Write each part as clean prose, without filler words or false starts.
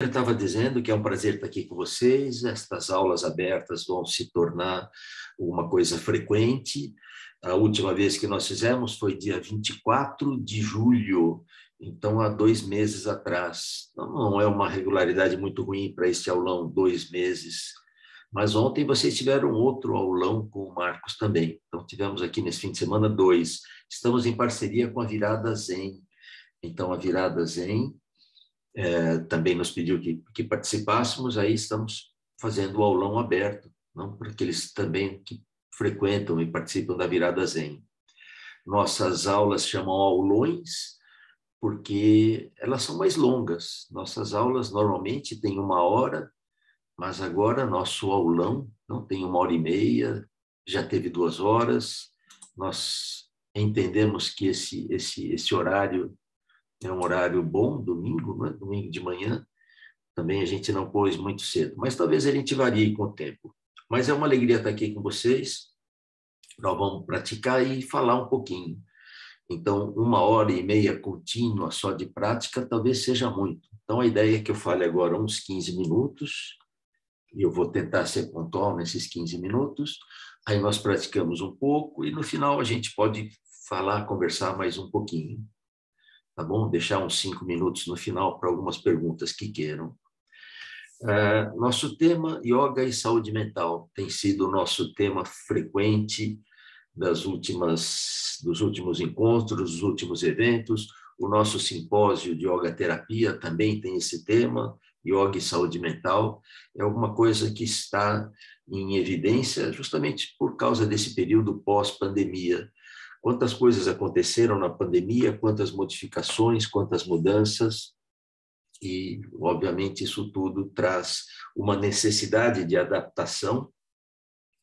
Eu estava dizendo que é um prazer estar aqui com vocês. Estas aulas abertas vão se tornar uma coisa frequente. A última vez que nós fizemos foi dia 24 de julho, então há 2 meses atrás. Não é uma regularidade muito ruim para este aulão, 2 meses. Mas ontem vocês tiveram outro aulão com o Marcos também. Então tivemos aqui nesse fim de semana 2. Estamos em parceria com a Virada Zen. Então a Virada Zen também nos pediu que participássemos, aí estamos fazendo o aulão aberto, não, para aqueles também que frequentam e participam da Virada Zen. Nossas aulas chamam aulões porque elas são mais longas. Nossas aulas normalmente têm 1 hora, mas agora nosso aulão não tem 1 hora e meia, já teve 2 horas. Nós entendemos que esse horário é um horário bom, domingo, né? Domingo de manhã. Também a gente não pôs muito cedo, mas talvez a gente varie com o tempo. Mas é uma alegria estar aqui com vocês. Nós vamos praticar e falar um pouquinho. Então, 1 hora e meia contínua só de prática talvez seja muito. Então, a ideia é que eu fale agora uns 15 minutos, e eu vou tentar ser pontual nesses 15 minutos. Aí nós praticamos um pouco e no final a gente pode falar, conversar mais um pouquinho. Tá bom? Deixar uns 5 minutos no final para algumas perguntas que queiram. Nosso tema, yoga e saúde mental, tem sido o nosso tema frequente dos últimos encontros, dos últimos eventos. O nosso simpósio de yoga terapia também tem esse tema, yoga e saúde mental. É alguma coisa que está em evidência justamente por causa desse período pós-pandemia. Quantas coisas aconteceram na pandemia, quantas modificações, quantas mudanças, e, obviamente, isso tudo traz uma necessidade de adaptação,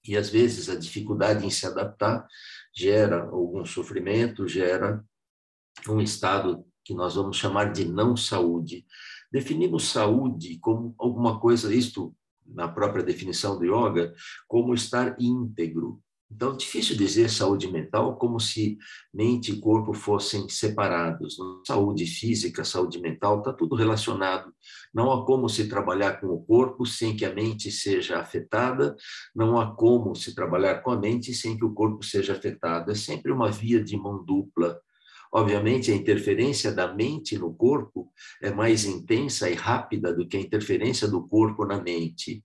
e, às vezes, a dificuldade em se adaptar gera algum sofrimento, gera um estado que nós vamos chamar de não saúde. Definimos saúde como alguma coisa, isto na própria definição do yoga, como estar íntegro. Então, é difícil dizer saúde mental como se mente e corpo fossem separados. Saúde física, saúde mental, está tudo relacionado. Não há como se trabalhar com o corpo sem que a mente seja afetada, não há como se trabalhar com a mente sem que o corpo seja afetado. É sempre uma via de mão dupla. Obviamente, a interferência da mente no corpo é mais intensa e rápida do que a interferência do corpo na mente.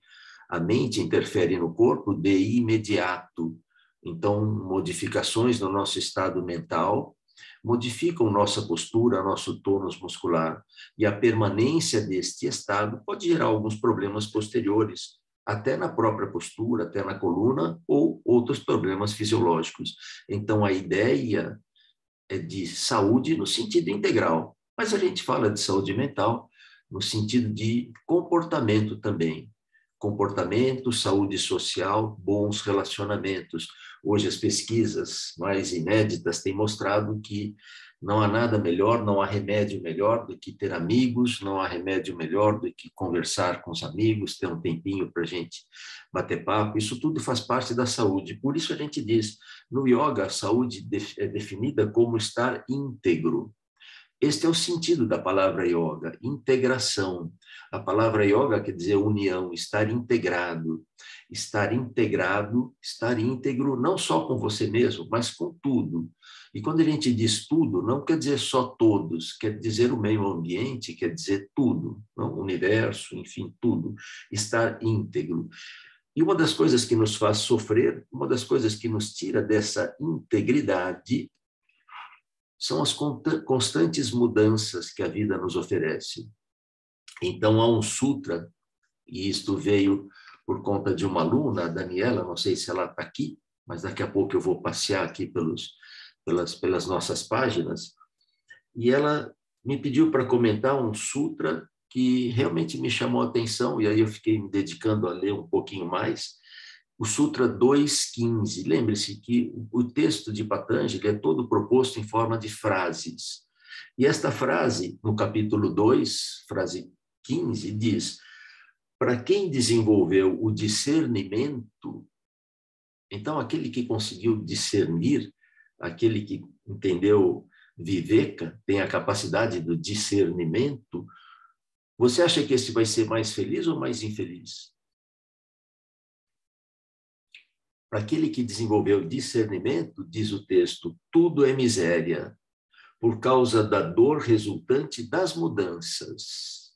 A mente interfere no corpo de imediato. Então, modificações no nosso estado mental modificam nossa postura, nosso tônus muscular. E a permanência deste estado pode gerar alguns problemas posteriores, até na própria postura, até na coluna, ou outros problemas fisiológicos. Então, a ideia é de saúde no sentido integral, mas a gente fala de saúde mental no sentido de comportamento também. Comportamento, saúde social, bons relacionamentos. Hoje as pesquisas mais inéditas têm mostrado que não há nada melhor, não há remédio melhor do que ter amigos, não há remédio melhor do que conversar com os amigos, ter um tempinho para a gente bater papo. Isso tudo faz parte da saúde. Por isso a gente diz, no yoga, a saúde é definida como estar íntegro. Este é o sentido da palavra yoga, integração. A palavra yoga quer dizer união, estar integrado. Estar integrado, estar íntegro, não só com você mesmo, mas com tudo. E quando a gente diz tudo, não quer dizer só todos, quer dizer o meio ambiente, quer dizer tudo, não? O universo, enfim, tudo. Estar íntegro. E uma das coisas que nos faz sofrer, uma das coisas que nos tira dessa integridade, são as constantes mudanças que a vida nos oferece. Então, há um sutra, e isto veio por conta de uma aluna, a Daniela, não sei se ela está aqui, mas daqui a pouco eu vou passear aqui pelas nossas páginas, e ela me pediu para comentar um sutra que realmente me chamou a atenção, e aí eu fiquei me dedicando a ler um pouquinho mais, o Sutra 2.15. Lembre-se que o texto de Patanjali é todo proposto em forma de frases. E esta frase, no capítulo 2, frase 15, diz: para quem desenvolveu o discernimento, então aquele que conseguiu discernir, aquele que entendeu Viveka, tem a capacidade do discernimento, Você acha que esse vai ser mais feliz ou mais infeliz? Para aquele que desenvolveu discernimento, diz o texto, tudo é miséria, por causa da dor resultante das mudanças,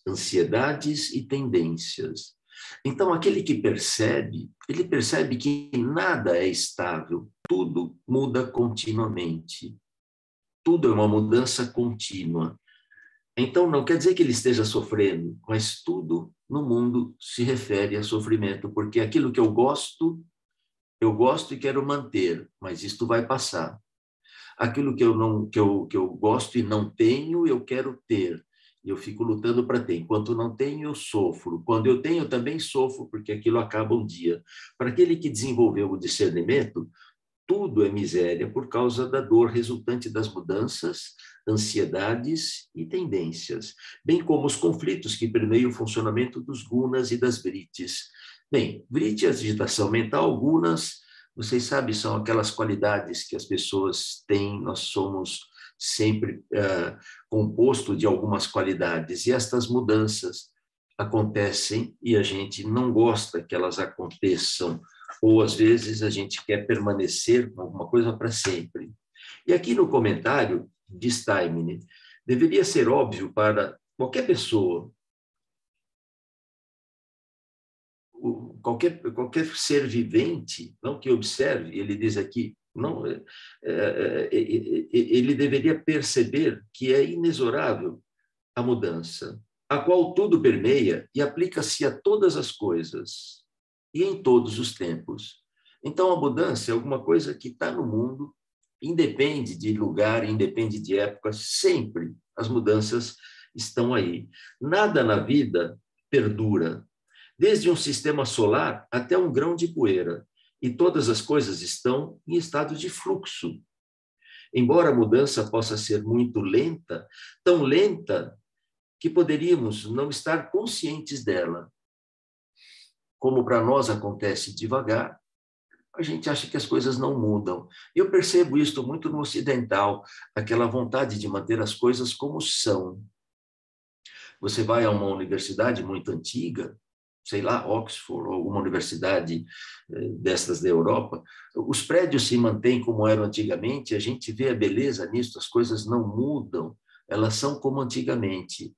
ansiedades e tendências. Então, aquele que percebe, ele percebe que nada é estável, tudo muda continuamente. Tudo é uma mudança contínua. Então, não quer dizer que ele esteja sofrendo, mas tudo no mundo se refere a sofrimento, porque aquilo que eu gosto e quero manter, mas isto vai passar. Aquilo que eu gosto e não tenho, eu quero ter. E eu fico lutando para ter. Enquanto não tenho, eu sofro. Quando eu tenho, eu também sofro, porque aquilo acaba um dia. Para aquele que desenvolveu o discernimento, tudo é miséria por causa da dor resultante das mudanças, ansiedades e tendências, bem como os conflitos que permeiam o funcionamento dos gunas e das vritis. Bem, vriti é agitação mental, gunas, vocês sabem, são aquelas qualidades que as pessoas têm, nós somos sempre composto de algumas qualidades, e estas mudanças acontecem e a gente não gosta que elas aconteçam, ou às vezes a gente quer permanecer com alguma coisa para sempre. E aqui no comentário de Steimine, deveria ser óbvio para qualquer pessoa, qualquer ser vivente, não que observe, ele diz aqui, não, ele deveria perceber que é inexorável a mudança, a qual tudo permeia e aplica-se a todas as coisas e em todos os tempos. Então, a mudança é alguma coisa que está no mundo, independe de lugar, independe de época, sempre as mudanças estão aí. Nada na vida perdura, desde um sistema solar até um grão de poeira, e todas as coisas estão em estado de fluxo. Embora a mudança possa ser muito lenta, tão lenta que poderíamos não estar conscientes dela. Como para nós acontece devagar, a gente acha que as coisas não mudam. Eu percebo isso muito no ocidental, aquela vontade de manter as coisas como são. Você vai a uma universidade muito antiga, sei lá, Oxford, ou alguma universidade destas da Europa, os prédios se mantêm como eram antigamente, a gente vê a beleza nisso, as coisas não mudam, elas são como antigamente.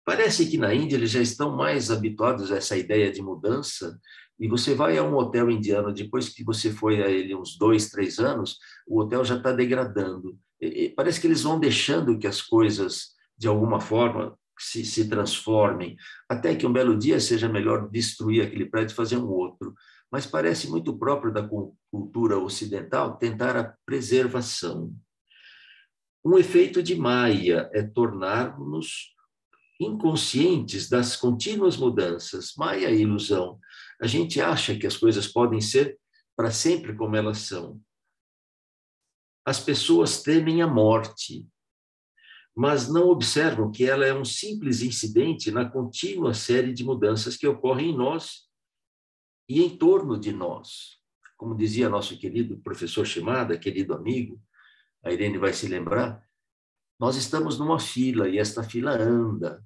Parece que na Índia eles já estão mais habituados a essa ideia de mudança, e você vai a um hotel indiano, depois que você foi a ele uns 2, 3 anos, o hotel já está degradando. Parece que eles vão deixando que as coisas, de alguma forma, se transformem, até que um belo dia seja melhor destruir aquele prédio e fazer um outro. Mas parece muito próprio da cultura ocidental tentar a preservação. Um efeito de Maya é tornar-nos inconscientes das contínuas mudanças. Maya é ilusão. A gente acha que as coisas podem ser para sempre como elas são. As pessoas temem a morte, mas não observam que ela é um simples incidente na contínua série de mudanças que ocorrem em nós e em torno de nós. Como dizia nosso querido professor Shimada, querido amigo, a Irene vai se lembrar, nós estamos numa fila e esta fila anda.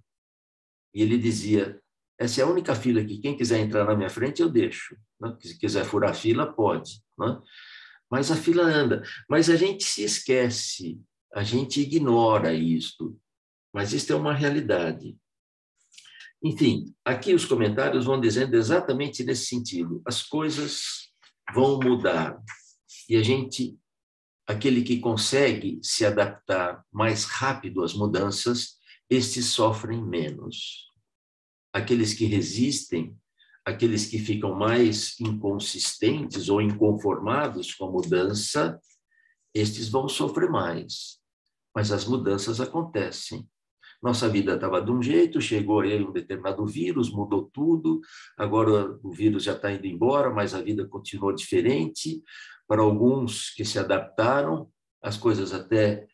E ele dizia, essa é a única fila que quem quiser entrar na minha frente, eu deixo. Né? Se quiser furar a fila, pode. Né? Mas a fila anda. Mas a gente se esquece, a gente ignora isto. Mas isto é uma realidade. Enfim, aqui os comentários vão dizendo exatamente nesse sentido. As coisas vão mudar. E a gente, aquele que consegue se adaptar mais rápido às mudanças, estes sofrem menos. Aqueles que resistem, aqueles que ficam mais inconsistentes ou inconformados com a mudança, estes vão sofrer mais. Mas as mudanças acontecem. Nossa vida estava de um jeito, chegou aí um determinado vírus, mudou tudo, agora o vírus já está indo embora, mas a vida continuou diferente. Para alguns que se adaptaram, as coisas até,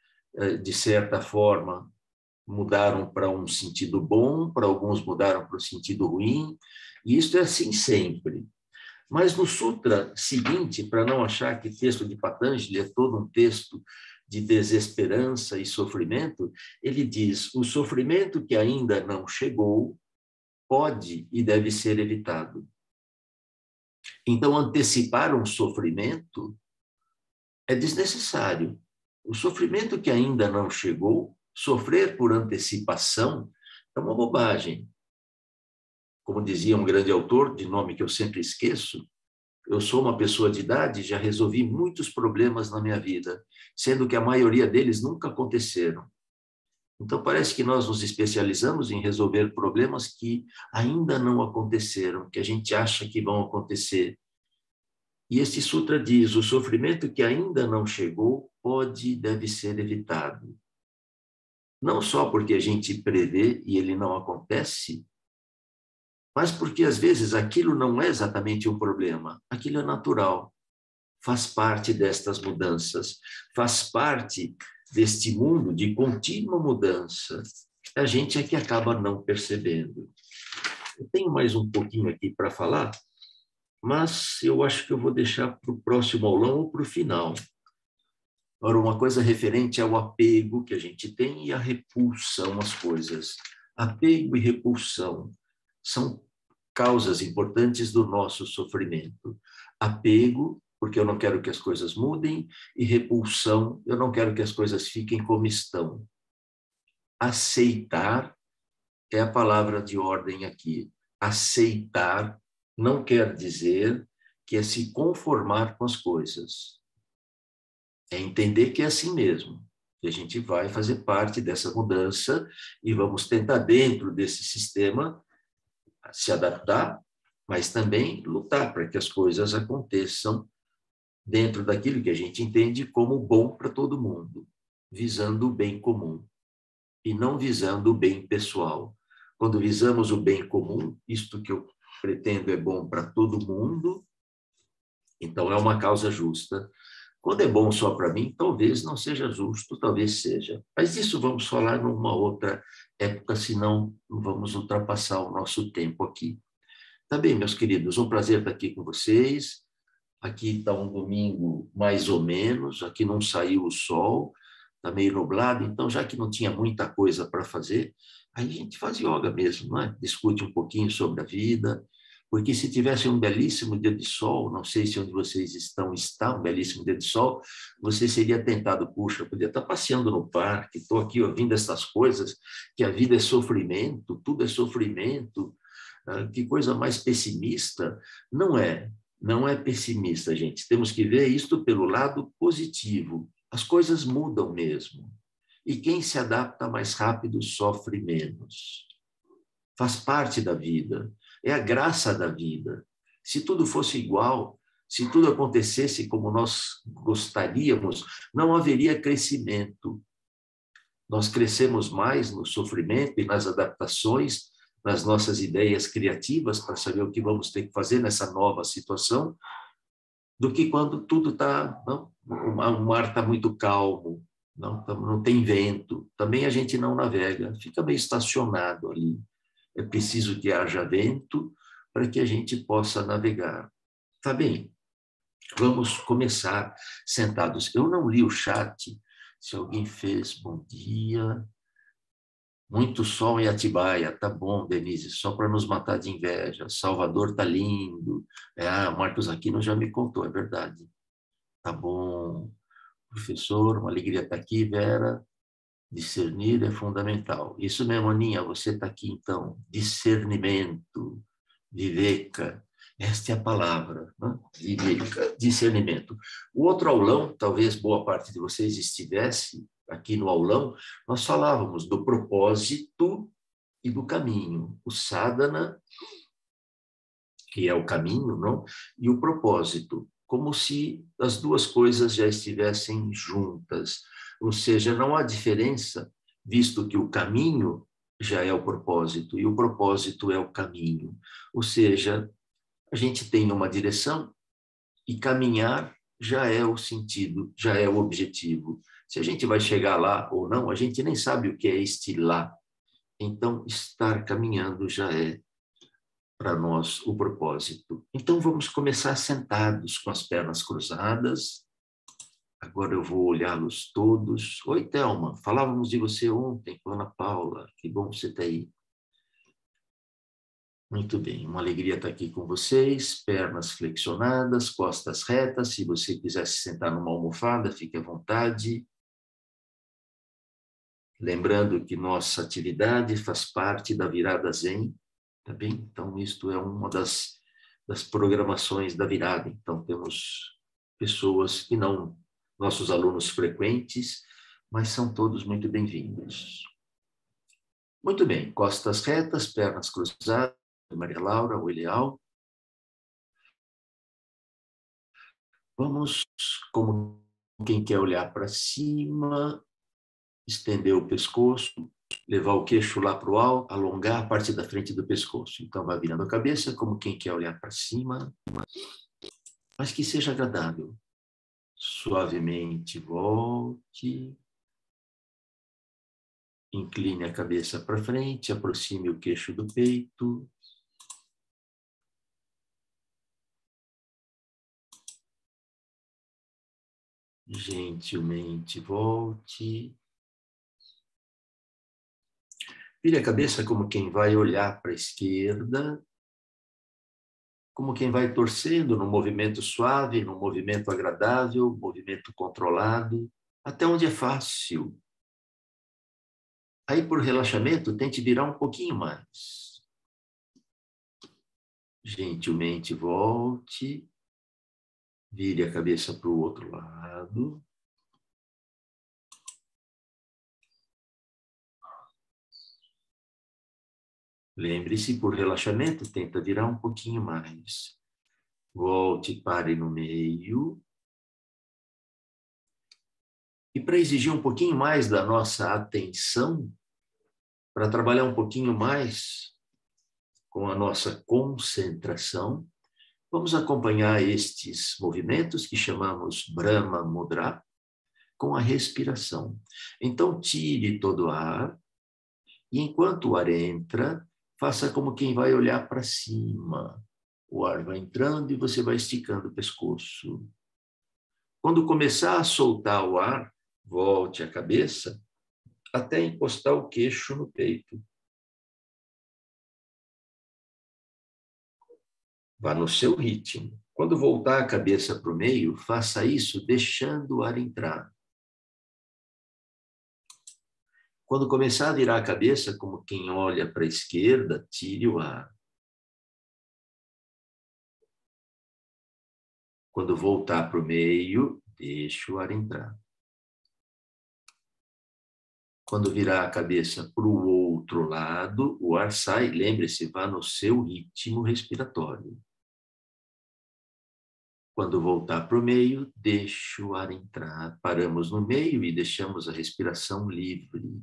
de certa forma, mudaram para um sentido bom, para alguns mudaram para um sentido ruim, e isso é assim sempre. Mas no sutra seguinte, para não achar que o texto de Patanjali é todo um texto de desesperança e sofrimento, ele diz: o sofrimento que ainda não chegou pode e deve ser evitado. Então, antecipar um sofrimento é desnecessário. O sofrimento que ainda não chegou, sofrer por antecipação, é uma bobagem. Como dizia um grande autor, de nome que eu sempre esqueço, eu sou uma pessoa de idade e já resolvi muitos problemas na minha vida, sendo que a maioria deles nunca aconteceram. Então, parece que nós nos especializamos em resolver problemas que ainda não aconteceram, que a gente acha que vão acontecer. E este sutra diz: o sofrimento que ainda não chegou pode e deve ser evitado. Não só porque a gente prevê e ele não acontece, mas porque às vezes aquilo não é exatamente um problema, aquilo é natural, faz parte destas mudanças, faz parte deste mundo de contínua mudança. A gente é que acaba não percebendo. Eu tenho mais um pouquinho aqui para falar, mas eu acho que eu vou deixar para o próximo aulão ou para o final. Ora, uma coisa referente ao apego que a gente tem e a repulsão às coisas. Apego e repulsão são causas importantes do nosso sofrimento. Apego, porque eu não quero que as coisas mudem, e repulsão, eu não quero que as coisas fiquem como estão. Aceitar é a palavra de ordem aqui. Aceitar não quer dizer que é se conformar com as coisas. É entender que é assim mesmo, que a gente vai fazer parte dessa mudança e vamos tentar, dentro desse sistema, se adaptar, mas também lutar para que as coisas aconteçam dentro daquilo que a gente entende como bom para todo mundo, visando o bem comum e não visando o bem pessoal. Quando visamos o bem comum, isto que eu pretendo é bom para todo mundo, então é uma causa justa. Quando é bom só para mim, talvez não seja justo, talvez seja. Mas isso vamos falar numa outra época, senão vamos ultrapassar o nosso tempo aqui. Tá bem, meus queridos, um prazer estar aqui com vocês. Aqui está um domingo mais ou menos, aqui não saiu o sol, está meio nublado, então já que não tinha muita coisa para fazer, aí a gente faz yoga mesmo, não é? Discute um pouquinho sobre a vida, porque se tivesse um belíssimo dia de sol, não sei se onde vocês estão está um belíssimo dia de sol, você seria tentado, puxa, podia estar passeando no parque, estou aqui ouvindo essas coisas, que a vida é sofrimento, tudo é sofrimento, que coisa mais pessimista. Não é. Não é pessimista, gente. Temos que ver isto pelo lado positivo. As coisas mudam mesmo. E quem se adapta mais rápido sofre menos. Faz parte da vida. É a graça da vida. Se tudo fosse igual, se tudo acontecesse como nós gostaríamos, não haveria crescimento. Nós crescemos mais no sofrimento e nas adaptações, nas nossas ideias criativas para saber o que vamos ter que fazer nessa nova situação, do que quando tudo está, o mar está muito calmo, não tem vento, também a gente não navega, fica meio estacionado ali. É preciso que haja vento para que a gente possa navegar. Tá bem, vamos começar sentados. Eu não li o chat, se alguém fez, bom dia. Muito sol em Atibaia, tá bom, Denise, só para nos matar de inveja. Salvador tá lindo. O Marcos Aquino já me contou, é verdade. Tá bom, professor, uma alegria estar aqui, Vera. Discernir é fundamental. Isso mesmo, Aninha, você está aqui então. Discernimento, viveka, esta é a palavra, né? Viveka, discernimento. O outro aulão, talvez boa parte de vocês estivesse aqui no aulão, nós falávamos do propósito e do caminho. O sadhana, que é o caminho, não? E o propósito, como se as duas coisas já estivessem juntas. Ou seja, não há diferença, visto que o caminho já é o propósito e o propósito é o caminho. Ou seja, a gente tem uma direção e caminhar já é o sentido, já é o objetivo. Se a gente vai chegar lá ou não, a gente nem sabe o que é este lá. Então, estar caminhando já é para nós o propósito. Então, vamos começar sentados com as pernas cruzadas. Agora eu vou olhá-los todos. Oi, Thelma, falávamos de você ontem com a Ana Paula. Que bom você estar aí. Muito bem, uma alegria estar aqui com vocês. Pernas flexionadas, costas retas. Se você quiser se sentar numa almofada, fique à vontade. Lembrando que nossa atividade faz parte da virada Zen, tá bem? Então, isto é uma das programações da virada. Então, temos pessoas que não, nossos alunos frequentes, mas são todos muito bem-vindos. Muito bem, costas retas, pernas cruzadas, Maria Laura, o ideal. Vamos, como quem quer olhar para cima, estender o pescoço, levar o queixo lá para o alto, alongar a parte da frente do pescoço. Então, vai virando a cabeça, como quem quer olhar para cima, mas que seja agradável. Suavemente volte, incline a cabeça para frente, aproxime o queixo do peito. Gentilmente volte. Vire a cabeça como quem vai olhar para a esquerda, como quem vai torcendo num movimento suave, num movimento agradável, movimento controlado, até onde é fácil. Aí, por relaxamento, tente virar um pouquinho mais. Gentilmente volte, vire a cabeça para o outro lado. Lembre-se, por relaxamento, tenta virar um pouquinho mais. Volte, pare no meio. E para exigir um pouquinho mais da nossa atenção, para trabalhar um pouquinho mais com a nossa concentração, vamos acompanhar estes movimentos que chamamos Brahma Mudra com a respiração. Então, tire todo o ar e enquanto o ar entra, faça como quem vai olhar para cima. O ar vai entrando e você vai esticando o pescoço. Quando começar a soltar o ar, volte a cabeça até encostar o queixo no peito. Vá no seu ritmo. Quando voltar a cabeça para o meio, faça isso deixando o ar entrar. Quando começar a virar a cabeça, como quem olha para a esquerda, tire o ar. Quando voltar para o meio, deixe o ar entrar. Quando virar a cabeça para o outro lado, o ar sai. Lembre-se, vá no seu ritmo respiratório. Quando voltar para o meio, deixe o ar entrar. Paramos no meio e deixamos a respiração livre.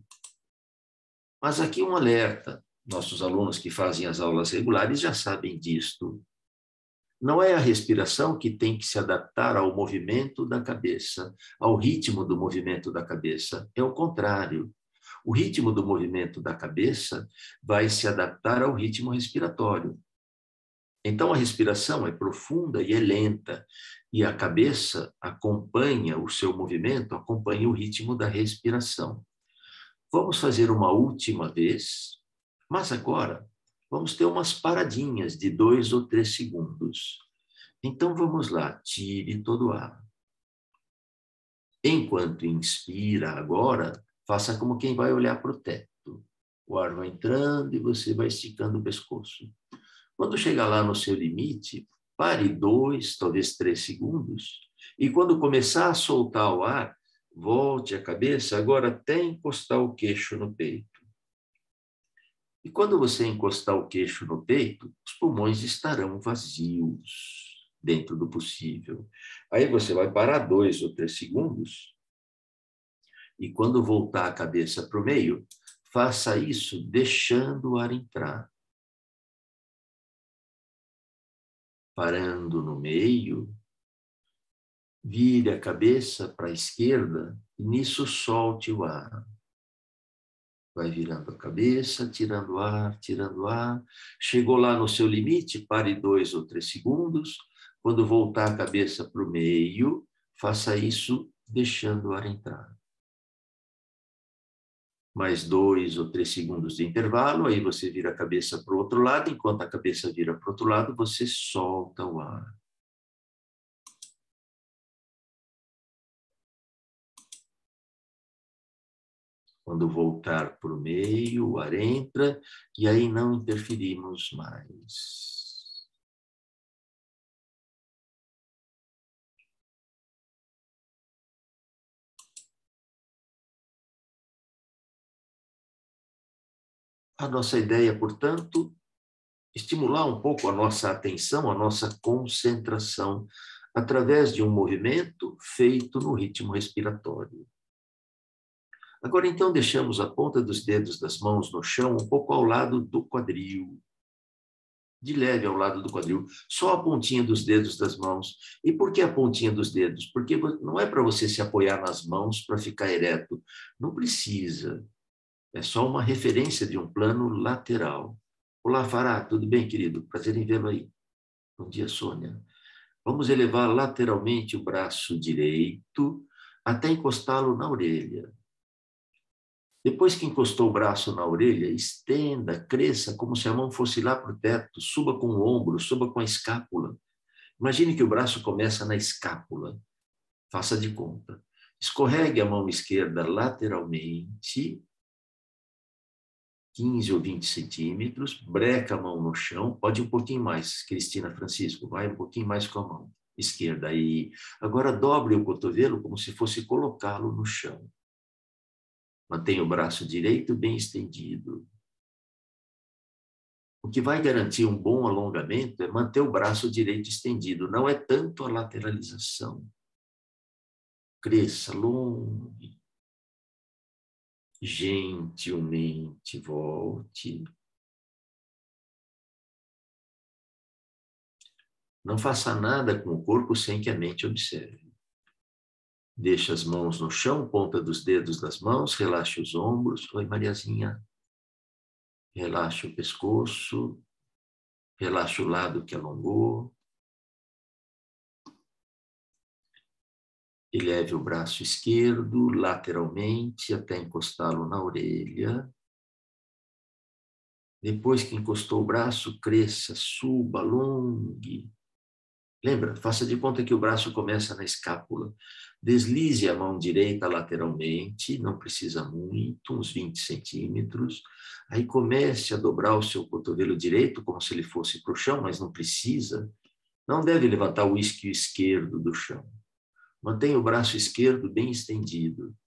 Mas aqui um alerta. Nossos alunos que fazem as aulas regulares já sabem disto. Não é a respiração que tem que se adaptar ao movimento da cabeça, ao ritmo do movimento da cabeça. É o contrário. O ritmo do movimento da cabeça vai se adaptar ao ritmo respiratório. Então, a respiração é profunda e é lenta, e a cabeça acompanha o seu movimento, acompanha o ritmo da respiração. Vamos fazer uma última vez, mas agora vamos ter umas paradinhas de 2 ou 3 segundos. Então, vamos lá, tire todo o ar. Enquanto inspira agora, faça como quem vai olhar para o teto. O ar vai entrando e você vai esticando o pescoço. Quando chegar lá no seu limite, pare 2, talvez 3 segundos. E quando começar a soltar o ar, volte a cabeça agora até encostar o queixo no peito. E quando você encostar o queixo no peito, os pulmões estarão vazios, dentro do possível. Aí você vai parar 2 ou 3 segundos. E quando voltar a cabeça para o meio, faça isso deixando o ar entrar. Parando no meio, vire a cabeça para a esquerda e nisso solte o ar. Vai virando a cabeça, tirando ar, tirando ar. Chegou lá no seu limite, pare 2 ou 3 segundos. Quando voltar a cabeça para o meio, faça isso deixando o ar entrar. Mais 2 ou 3 segundos de intervalo, aí você vira a cabeça para o outro lado, enquanto a cabeça vira para o outro lado, você solta o ar. Quando voltar para o meio, o ar entra, e aí não interferimos mais. A nossa ideia, portanto, estimular um pouco a nossa atenção, a nossa concentração, através de um movimento feito no ritmo respiratório. Agora, então, deixamos a ponta dos dedos das mãos no chão, um pouco ao lado do quadril. De leve ao lado do quadril, só a pontinha dos dedos das mãos. E por que a pontinha dos dedos? Porque não é para você se apoiar nas mãos para ficar ereto. Não precisa. É só uma referência de um plano lateral. Olá, Fará, tudo bem, querido? Prazer em vê-lo aí. Bom dia, Sônia. Vamos elevar lateralmente o braço direito até encostá-lo na orelha. Depois que encostou o braço na orelha, estenda, cresça como se a mão fosse lá para o teto, suba com o ombro, suba com a escápula. Imagine que o braço começa na escápula. Faça de conta. Escorregue a mão esquerda lateralmente, 15 ou 20 centímetros, breca a mão no chão, pode ir um pouquinho mais, Cristina Francisco, vai um pouquinho mais com a mão esquerda. Aí. Agora dobre o cotovelo como se fosse colocá-lo no chão. Mantenha o braço direito bem estendido. O que vai garantir um bom alongamento é manter o braço direito estendido, não é tanto a lateralização. Cresça, longe. Gentilmente volte. Não faça nada com o corpo sem que a mente observe. Deixe as mãos no chão, ponta dos dedos das mãos, relaxe os ombros. Oi, Mariazinha. Relaxe o pescoço, relaxe o lado que alongou. Eleve o braço esquerdo lateralmente até encostá-lo na orelha. Depois que encostou o braço, cresça, suba, alongue. Lembra? Faça de conta que o braço começa na escápula. Deslize a mão direita lateralmente, não precisa muito, uns 20 centímetros. Aí comece a dobrar o seu cotovelo direito, como se ele fosse para o chão, mas não precisa. Não deve levantar o isquio esquerdo do chão. Mantenha o braço esquerdo bem estendido.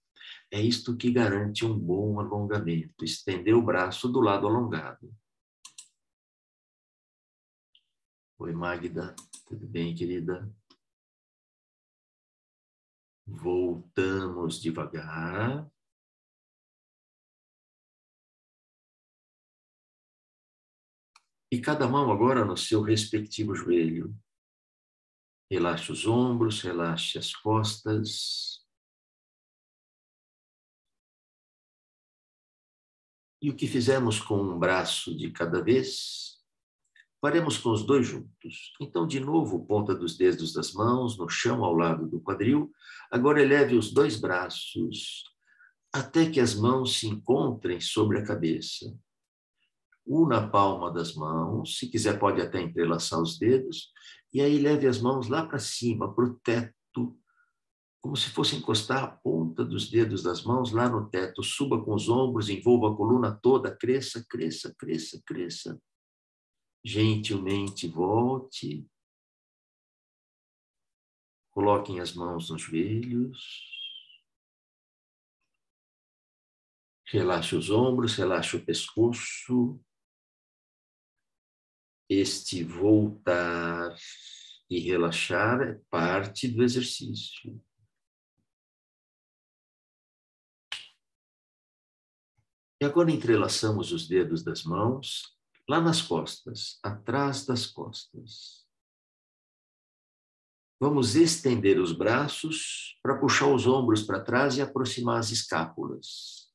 É isto que garante um bom alongamento. Estender o braço do lado alongado. Oi, Magda. Tudo bem, querida? Voltamos devagar. E cada mão agora no seu respectivo joelho. Relaxe os ombros, relaxe as costas. E o que fizemos com um braço de cada vez, faremos com os dois juntos. Então, de novo, ponta dos dedos das mãos no chão ao lado do quadril. Agora eleve os dois braços até que as mãos se encontrem sobre a cabeça. Una a palma das mãos, se quiser pode até entrelaçar os dedos, e aí leve as mãos lá para cima, para o teto, como se fosse encostar a ponta dos dedos das mãos lá no teto. Suba com os ombros, envolva a coluna toda, cresça, cresça, cresça, cresça. Gentilmente volte. Coloquem as mãos nos joelhos. Relaxe os ombros, relaxe o pescoço. Este voltar e relaxar é parte do exercício. E agora entrelaçamos os dedos das mãos lá nas costas, atrás das costas. Vamos estender os braços para puxar os ombros para trás e aproximar as escápulas.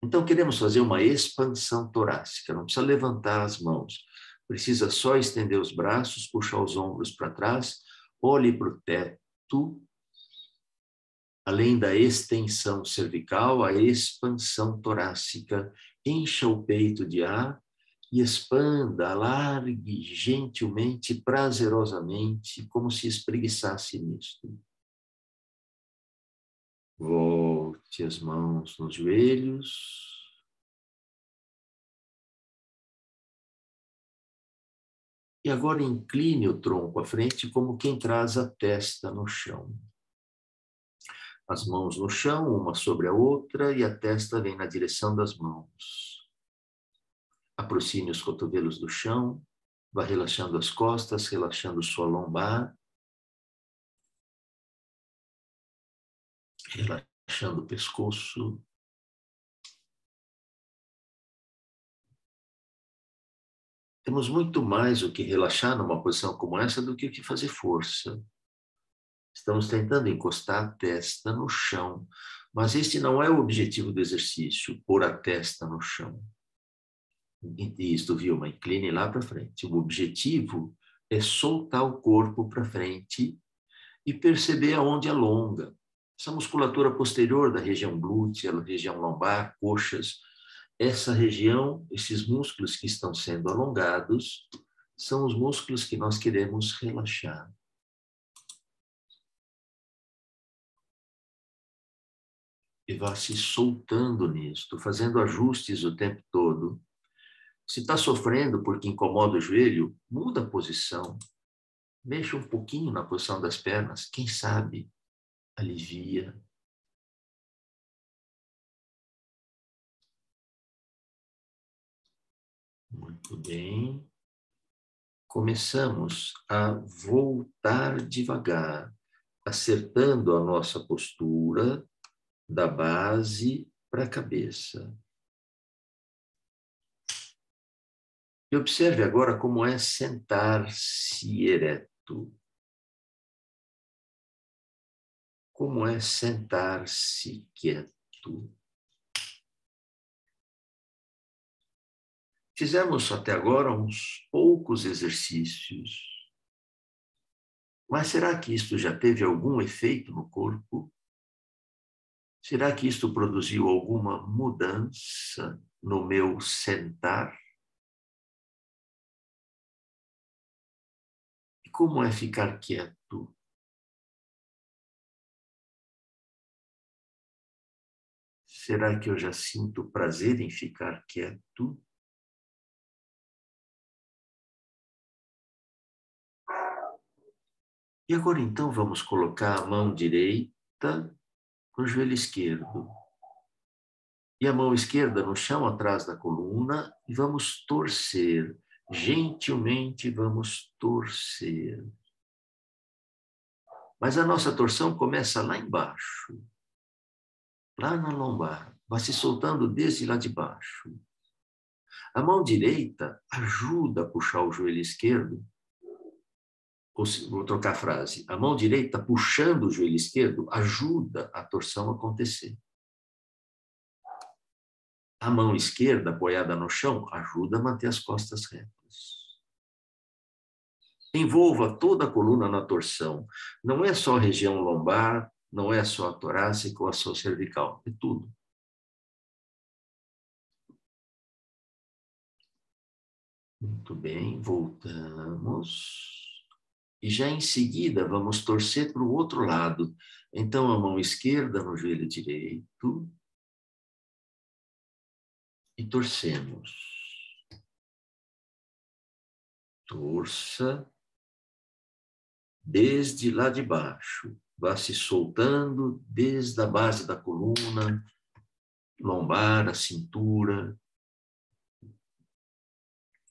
Então, queremos fazer uma expansão torácica, não precisa levantar as mãos. Precisa só estender os braços, puxar os ombros para trás, olhe para o teto, além da extensão cervical, a expansão torácica. Encha o peito de ar e expanda, alargue gentilmente, prazerosamente, como se espreguiçasse nisto. Volte as mãos nos joelhos. E agora incline o tronco à frente como quem traz a testa no chão. As mãos no chão, uma sobre a outra, e a testa vem na direção das mãos. Aproxime os cotovelos do chão, vá relaxando as costas, relaxando sua lombar, relaxando o pescoço. Temos muito mais o que relaxar numa posição como essa do que o que fazer força. Estamos tentando encostar a testa no chão, mas este não é o objetivo do exercício, pôr a testa no chão. Isto, Vilma, incline lá para frente. O objetivo é soltar o corpo para frente e perceber aonde alonga. Essa musculatura posterior da região glútea, região lombar, coxas, essa região, esses músculos que estão sendo alongados, são os músculos que nós queremos relaxar. E vá se soltando nisto, fazendo ajustes o tempo todo. Se está sofrendo porque incomoda o joelho, muda a posição. Mexa um pouquinho na posição das pernas. Quem sabe alivia. Muito bem. Começamos a voltar devagar, acertando a nossa postura da base para a cabeça. E observe agora como é sentar-se ereto. Como é sentar-se quieto. Fizemos até agora uns poucos exercícios. Mas será que isto já teve algum efeito no corpo? Será que isto produziu alguma mudança no meu sentar? E como é ficar quieto? Será que eu já sinto prazer em ficar quieto? E agora então vamos colocar a mão direita no joelho esquerdo. E a mão esquerda no chão atrás da coluna e vamos torcer. Gentilmente vamos torcer. Mas a nossa torção começa lá embaixo, lá na lombar. Vai se soltando desde lá de baixo. A mão direita ajuda a puxar o joelho esquerdo. Vou trocar a frase. A mão direita puxando o joelho esquerdo ajuda a torção a acontecer. A mão esquerda apoiada no chão ajuda a manter as costas retas. Envolva toda a coluna na torção. Não é só a região lombar, não é só a torácica ou a só cervical, é tudo. Muito bem, voltamos. E já em seguida vamos torcer para o outro lado. Então a mão esquerda no joelho direito e torcemos. Torça desde lá de baixo. Vá se soltando desde a base da coluna, lombar, a cintura.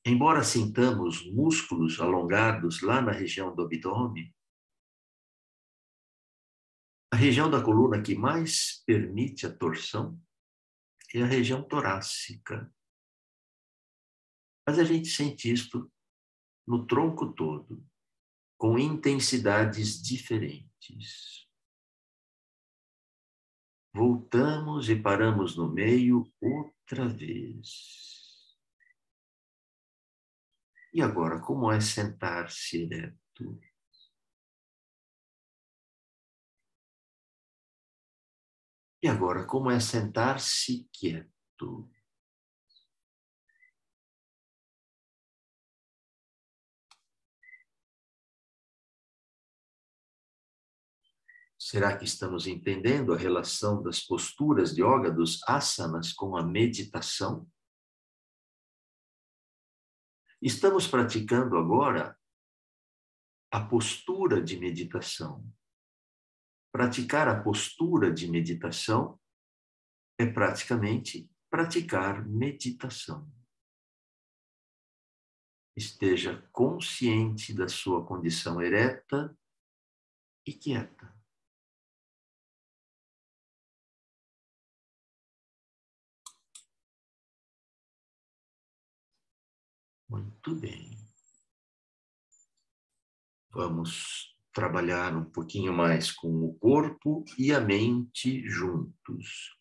Embora sintamos músculos alongados lá na região do abdômen, a região da coluna que mais permite a torção é a região torácica. Mas a gente sente isto no tronco todo, com intensidades diferentes. Voltamos e paramos no meio outra vez. E agora, como é sentar-se ereto? E agora, como é sentar-se quieto? Será que estamos entendendo a relação das posturas de yoga, dos asanas, com a meditação? Estamos praticando agora a postura de meditação. Praticar a postura de meditação é praticamente praticar meditação. Esteja consciente da sua condição ereta e quieta. Muito bem. Vamos trabalhar um pouquinho mais com o corpo e a mente juntos.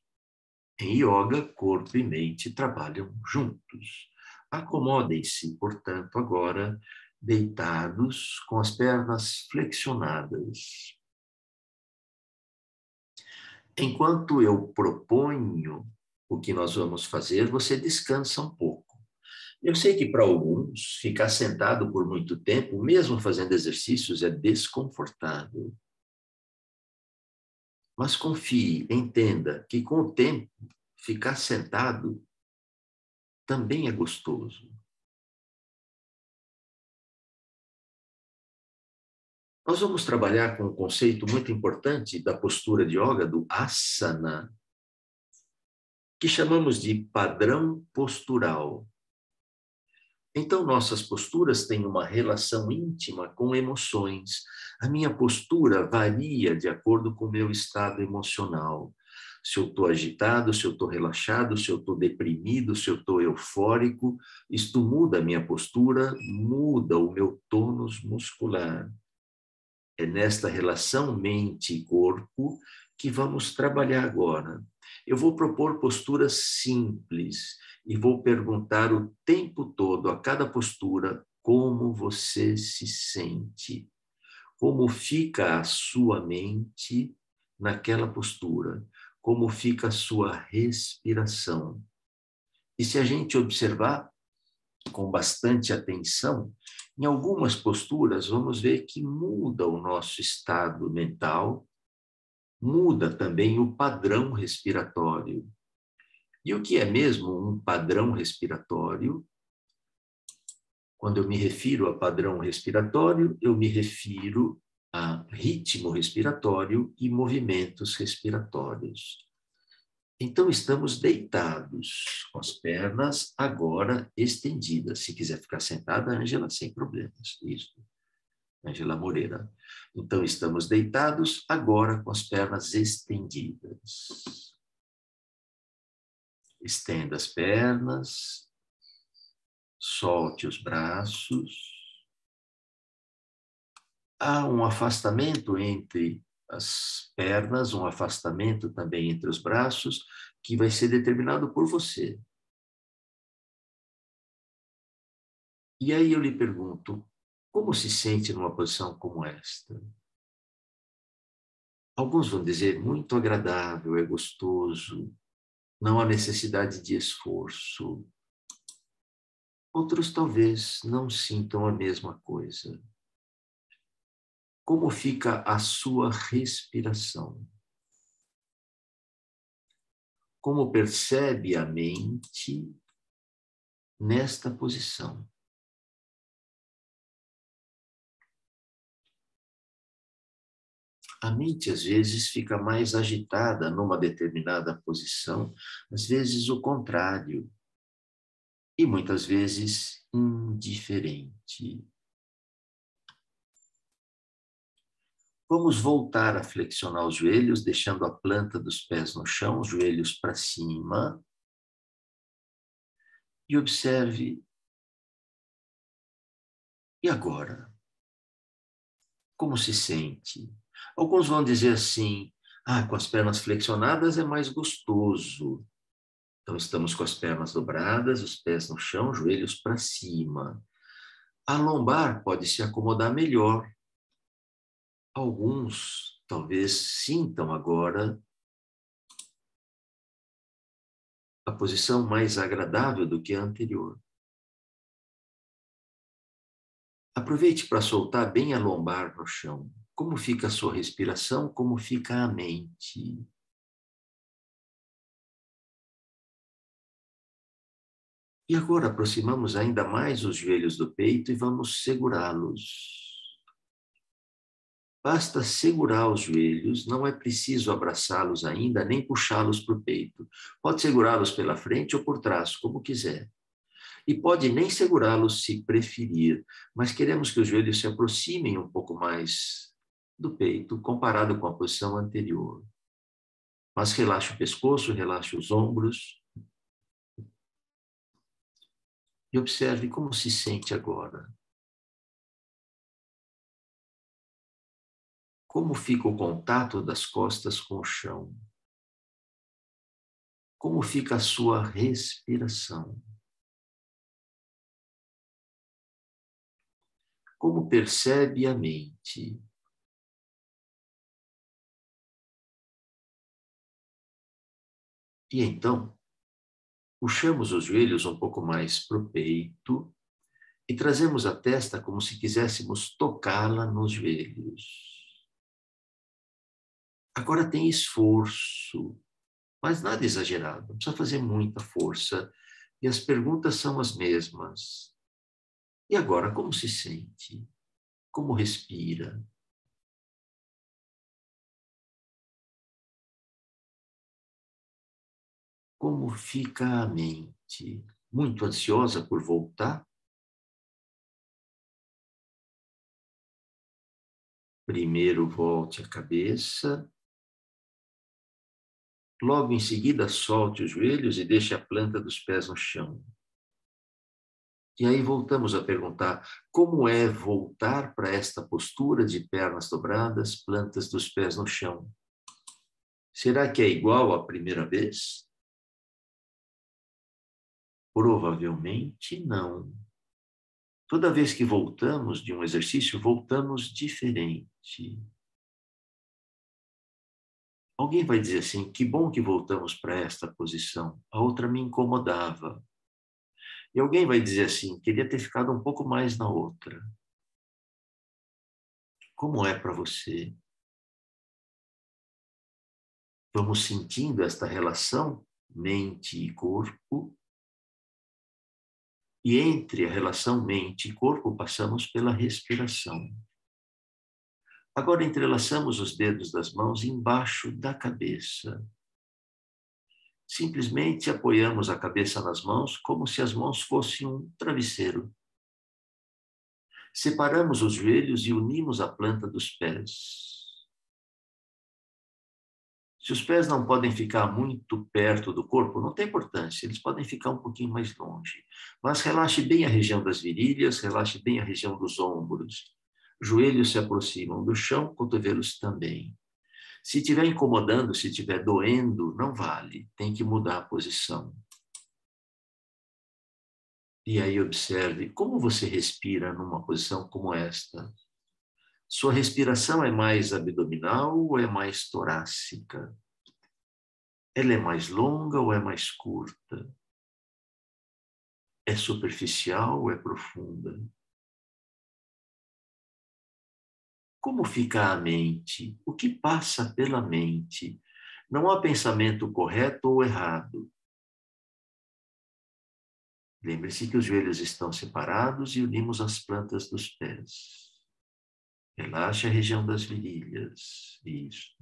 Em yoga, corpo e mente trabalham juntos. Acomodem-se, portanto, agora deitados com as pernas flexionadas. Enquanto eu proponho o que nós vamos fazer, você descansa um pouco. Eu sei que para alguns, ficar sentado por muito tempo, mesmo fazendo exercícios, é desconfortável. Mas confie, entenda que com o tempo, ficar sentado também é gostoso. Nós vamos trabalhar com um conceito muito importante da postura de yoga, do asana, que chamamos de padrão postural. Então, nossas posturas têm uma relação íntima com emoções. A minha postura varia de acordo com o meu estado emocional. Se eu estou agitado, se eu estou relaxado, se eu estou deprimido, se eu estou eufórico, isto muda a minha postura, muda o meu tônus muscular. É nesta relação mente e corpo que vamos trabalhar agora. Eu vou propor posturas simples e vou perguntar o tempo todo, a cada postura, como você se sente, como fica a sua mente naquela postura, como fica a sua respiração. E se a gente observar com bastante atenção, em algumas posturas vamos ver que muda o nosso estado mental, muda também o padrão respiratório. E o que é mesmo um padrão respiratório? Quando eu me refiro a padrão respiratório, eu me refiro a ritmo respiratório e movimentos respiratórios. Então, estamos deitados, com as pernas agora estendidas. Se quiser ficar sentada, Ângela, sem problemas. Isso, Ângela Moreira. Então, estamos deitados agora com as pernas estendidas. Estenda as pernas, solte os braços. Há um afastamento entre as pernas, um afastamento também entre os braços, que vai ser determinado por você. E aí eu lhe pergunto, como se sente numa posição como esta? Alguns vão dizer, muito agradável, é gostoso, não há necessidade de esforço. Outros talvez não sintam a mesma coisa. Como fica a sua respiração? Como percebe a mente nesta posição? A mente, às vezes, fica mais agitada numa determinada posição, às vezes o contrário, e muitas vezes indiferente. Vamos voltar a flexionar os joelhos, deixando a planta dos pés no chão, os joelhos para cima. E observe. E agora? Como se sente? Alguns vão dizer assim, com as pernas flexionadas é mais gostoso. Então, estamos com as pernas dobradas, os pés no chão, joelhos para cima. A lombar pode se acomodar melhor. Alguns talvez sintam agora a posição mais agradável do que a anterior. Aproveite para soltar bem a lombar no chão. Como fica a sua respiração, como fica a mente. E agora aproximamos ainda mais os joelhos do peito e vamos segurá-los. Basta segurar os joelhos, não é preciso abraçá-los ainda, nem puxá-los para o peito. Pode segurá-los pela frente ou por trás, como quiser. E pode nem segurá-los se preferir, mas queremos que os joelhos se aproximem um pouco mais do peito, comparado com a posição anterior. Mas relaxe o pescoço, relaxe os ombros. E observe como se sente agora. Como fica o contato das costas com o chão? Como fica a sua respiração? Como percebe a mente? E então, puxamos os joelhos um pouco mais para o peito e trazemos a testa como se quiséssemos tocá-la nos joelhos. Agora tem esforço, mas nada exagerado, não precisa fazer muita força. E as perguntas são as mesmas. E agora, como se sente? Como respira? Como fica a mente? Muito ansiosa por voltar? Primeiro volte a cabeça. Logo em seguida, solte os joelhos e deixe a planta dos pés no chão. E aí voltamos a perguntar, como é voltar para esta postura de pernas dobradas, plantas dos pés no chão? Será que é igual à primeira vez? Provavelmente não. Toda vez que voltamos de um exercício, voltamos diferente. Alguém vai dizer assim, que bom que voltamos para esta posição. A outra me incomodava. E alguém vai dizer assim, queria ter ficado um pouco mais na outra. Como é para você? Vamos sentindo esta relação mente e corpo. E entre a relação mente e corpo, passamos pela respiração. Agora entrelaçamos os dedos das mãos embaixo da cabeça. Simplesmente apoiamos a cabeça nas mãos como se as mãos fossem um travesseiro. Separamos os joelhos e unimos a planta dos pés. Se os pés não podem ficar muito perto do corpo, não tem importância, eles podem ficar um pouquinho mais longe. Mas relaxe bem a região das virilhas, relaxe bem a região dos ombros. Joelhos se aproximam do chão, cotovelos também. Se estiver incomodando, se estiver doendo, não vale, tem que mudar a posição. E aí observe como você respira numa posição como esta. Sua respiração é mais abdominal ou é mais torácica? Ela é mais longa ou é mais curta? É superficial ou é profunda? Como fica a mente? O que passa pela mente? Não há pensamento correto ou errado. Lembre-se que os joelhos estão separados e unimos as plantas dos pés. Relaxe a região das virilhas. Isso.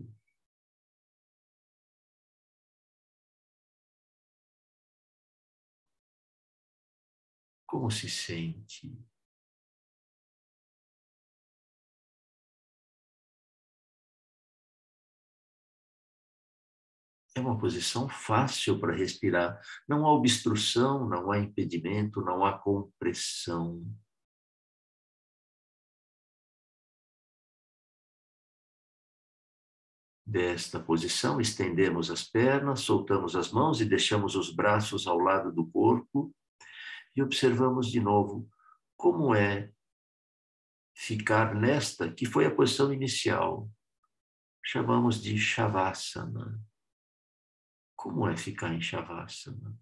Como se sente? É uma posição fácil para respirar. Não há obstrução, não há impedimento, não há compressão. Desta posição, estendemos as pernas, soltamos as mãos e deixamos os braços ao lado do corpo e observamos de novo como é ficar nesta, que foi a posição inicial. Chamamos de Shavasana. Como é ficar em Shavasana?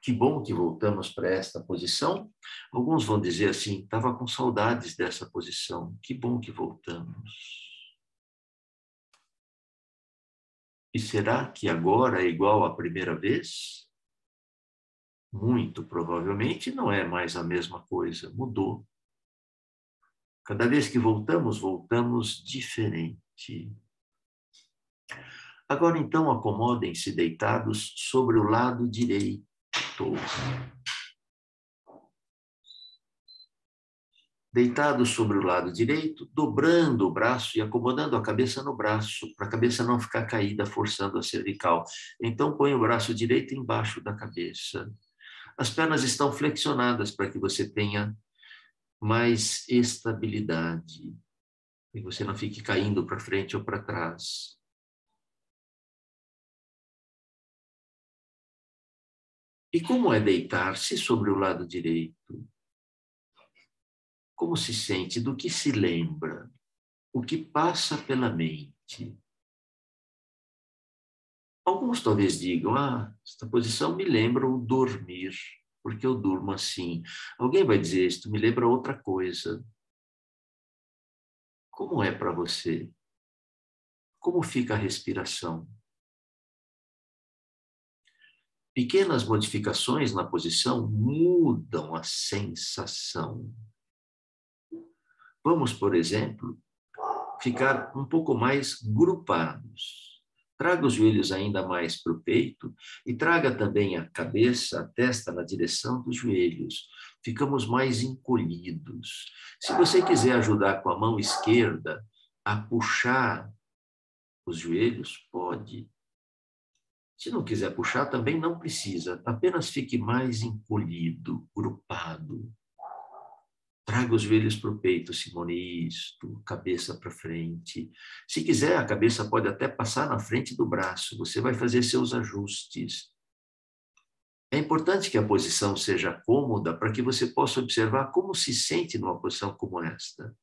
Que bom que voltamos para esta posição. Alguns vão dizer assim, estava com saudades dessa posição. Que bom que voltamos. E será que agora é igual à primeira vez? Muito provavelmente não é mais a mesma coisa, mudou. Cada vez que voltamos, voltamos diferente. Agora então acomodem-se deitados sobre o lado direito. Deitados sobre o lado direito, dobrando o braço e acomodando a cabeça no braço, para a cabeça não ficar caída, forçando a cervical. Então põe o braço direito embaixo da cabeça. As pernas estão flexionadas para que você tenha mais estabilidade e você não fique caindo para frente ou para trás. E como é deitar-se sobre o lado direito? Como se sente? Do que se lembra? O que passa pela mente? Alguns talvez digam, esta posição me lembra o dormir, porque eu durmo assim. Alguém vai dizer, isto me lembra outra coisa. Como é para você? Como fica a respiração? Pequenas modificações na posição mudam a sensação. Vamos, por exemplo, ficar um pouco mais grupados. Traga os joelhos ainda mais para o peito e traga também a cabeça, a testa na direção dos joelhos. Ficamos mais encolhidos. Se você quiser ajudar com a mão esquerda a puxar os joelhos, pode. Se não quiser puxar, também não precisa. Apenas fique mais encolhido, grupado. Traga os joelhos para o peito, Simone, isto, cabeça para frente. Se quiser, a cabeça pode até passar na frente do braço, você vai fazer seus ajustes. É importante que a posição seja cômoda para que você possa observar como se sente numa posição como esta.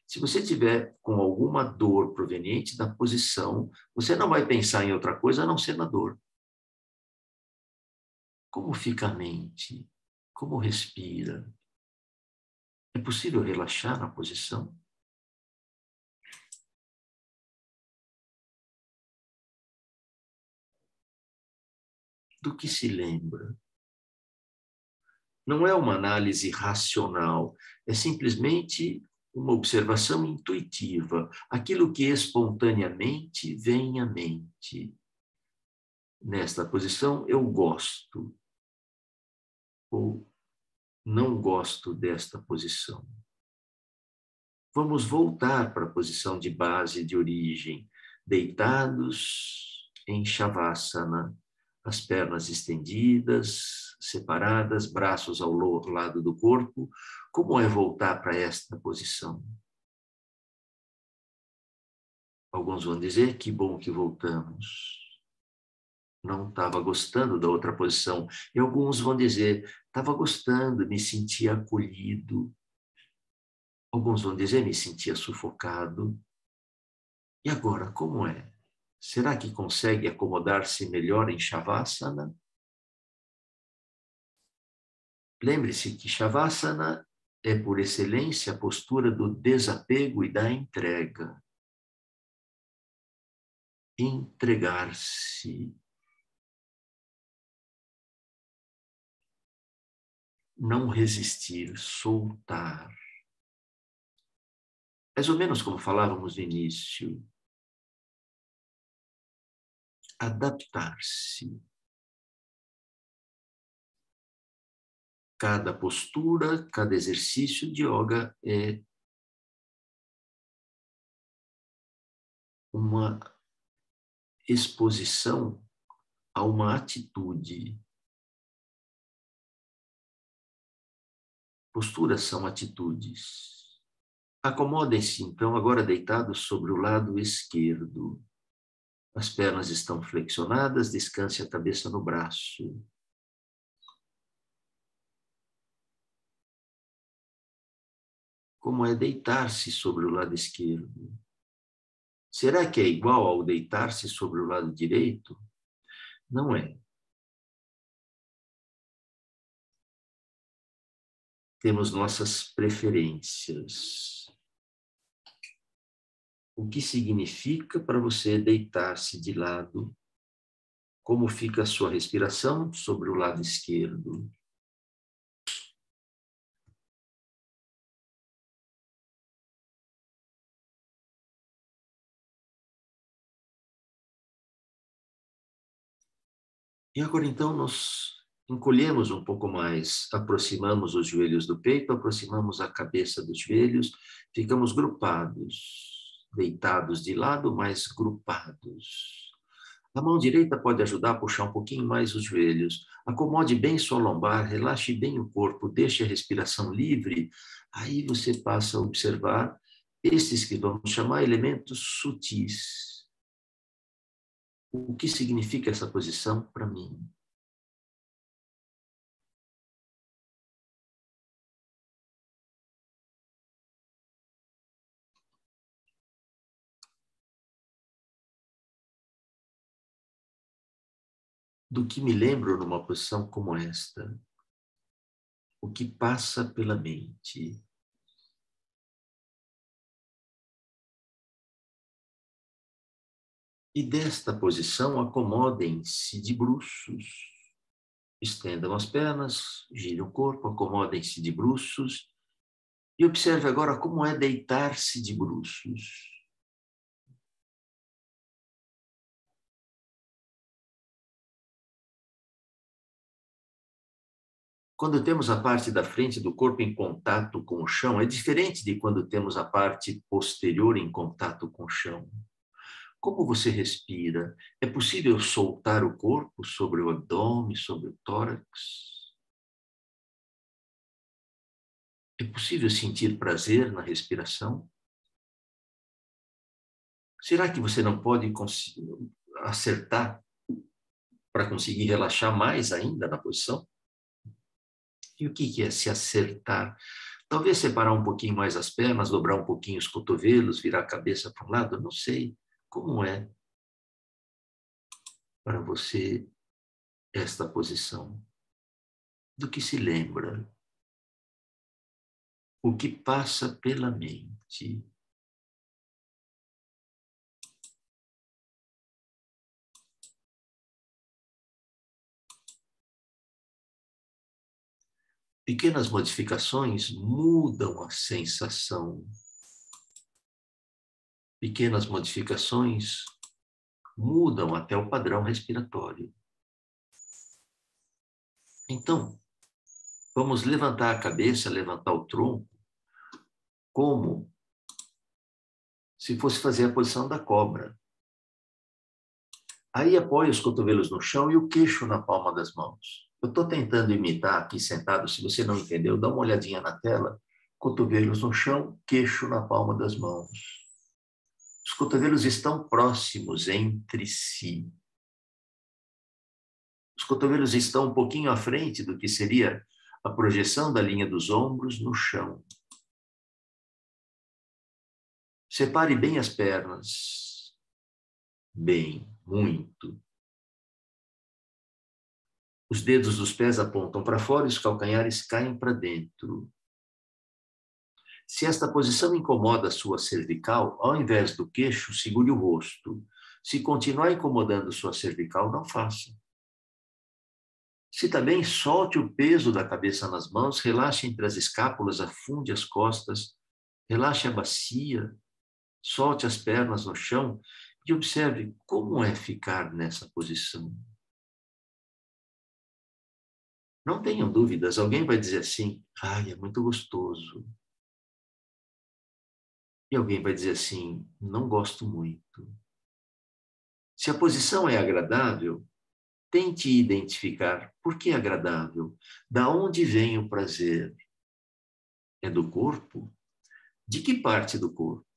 Se você tiver com alguma dor proveniente da posição, você não vai pensar em outra coisa a não ser na dor. Como fica a mente? Como respira? É possível relaxar na posição? Do que se lembra? Não é uma análise racional, é simplesmente uma observação intuitiva, aquilo que espontaneamente vem à mente. Nesta posição, eu gosto ou não gosto desta posição. Vamos voltar para a posição de base, de origem, deitados em Shavasana, as pernas estendidas, separadas, braços ao lado do corpo. Como é voltar para esta posição? Alguns vão dizer, que bom que voltamos. Não estava gostando da outra posição. E alguns vão dizer, estava gostando, me sentia acolhido. Alguns vão dizer, me sentia sufocado. E agora, como é? Será que consegue acomodar-se melhor em Shavasana? Lembre-se que Shavasana é, por excelência, a postura do desapego e da entrega. Entregar-se. Não resistir, soltar. Mais ou menos como falávamos no início. Adaptar-se. Cada postura, cada exercício de yoga é uma exposição a uma atitude. Posturas são atitudes. Acomodem-se, então, agora deitados sobre o lado esquerdo. As pernas estão flexionadas, descanse a cabeça no braço. Como é deitar-se sobre o lado esquerdo? Será que é igual ao deitar-se sobre o lado direito? Não é. Temos nossas preferências. O que significa para você deitar-se de lado? Como fica a sua respiração sobre o lado esquerdo? E agora, então, nós encolhemos um pouco mais, aproximamos os joelhos do peito, aproximamos a cabeça dos joelhos, ficamos grupados, deitados de lado, mas grupados. A mão direita pode ajudar a puxar um pouquinho mais os joelhos. Acomode bem sua lombar, relaxe bem o corpo, deixe a respiração livre. Aí você passa a observar esses que vamos chamar elementos sutis. O que significa essa posição para mim? Do que me lembro numa posição como esta? O que passa pela mente? E desta posição, acomodem-se de bruços. Estendam as pernas, girem o corpo, acomodem-se de bruços. E observe agora como é deitar-se de bruços. Quando temos a parte da frente do corpo em contato com o chão, é diferente de quando temos a parte posterior em contato com o chão. Como você respira? É possível soltar o corpo sobre o abdômen, sobre o tórax? É possível sentir prazer na respiração? Será que você não pode acertar para conseguir relaxar mais ainda na posição? E o que é se acertar? Talvez separar um pouquinho mais as pernas, dobrar um pouquinho os cotovelos, virar a cabeça para um lado, não sei. Como é para você esta posição? Do que se lembra? O que passa pela mente? Pequenas modificações mudam a sensação. Pequenas modificações mudam até o padrão respiratório. Então, vamos levantar a cabeça, levantar o tronco, como se fosse fazer a posição da cobra. Aí apoia os cotovelos no chão e o queixo na palma das mãos. Eu estou tentando imitar aqui sentado, se você não entendeu, dá uma olhadinha na tela. Cotovelos no chão, queixo na palma das mãos. Os cotovelos estão próximos entre si. Os cotovelos estão um pouquinho à frente do que seria a projeção da linha dos ombros no chão. Separe bem as pernas. Bem, muito. Os dedos dos pés apontam para fora e os calcanhares caem para dentro. Se esta posição incomoda a sua cervical, ao invés do queixo, segure o rosto. Se continuar incomodando sua cervical, não faça. Se também, solte o peso da cabeça nas mãos, relaxe entre as escápulas, afunde as costas, relaxe a bacia, solte as pernas no chão e observe como é ficar nessa posição. Não tenham dúvidas, alguém vai dizer assim, ai, é muito gostoso. E alguém vai dizer assim, não gosto muito. Se a posição é agradável, tente identificar por que é agradável, da onde vem o prazer. É do corpo? De que parte do corpo?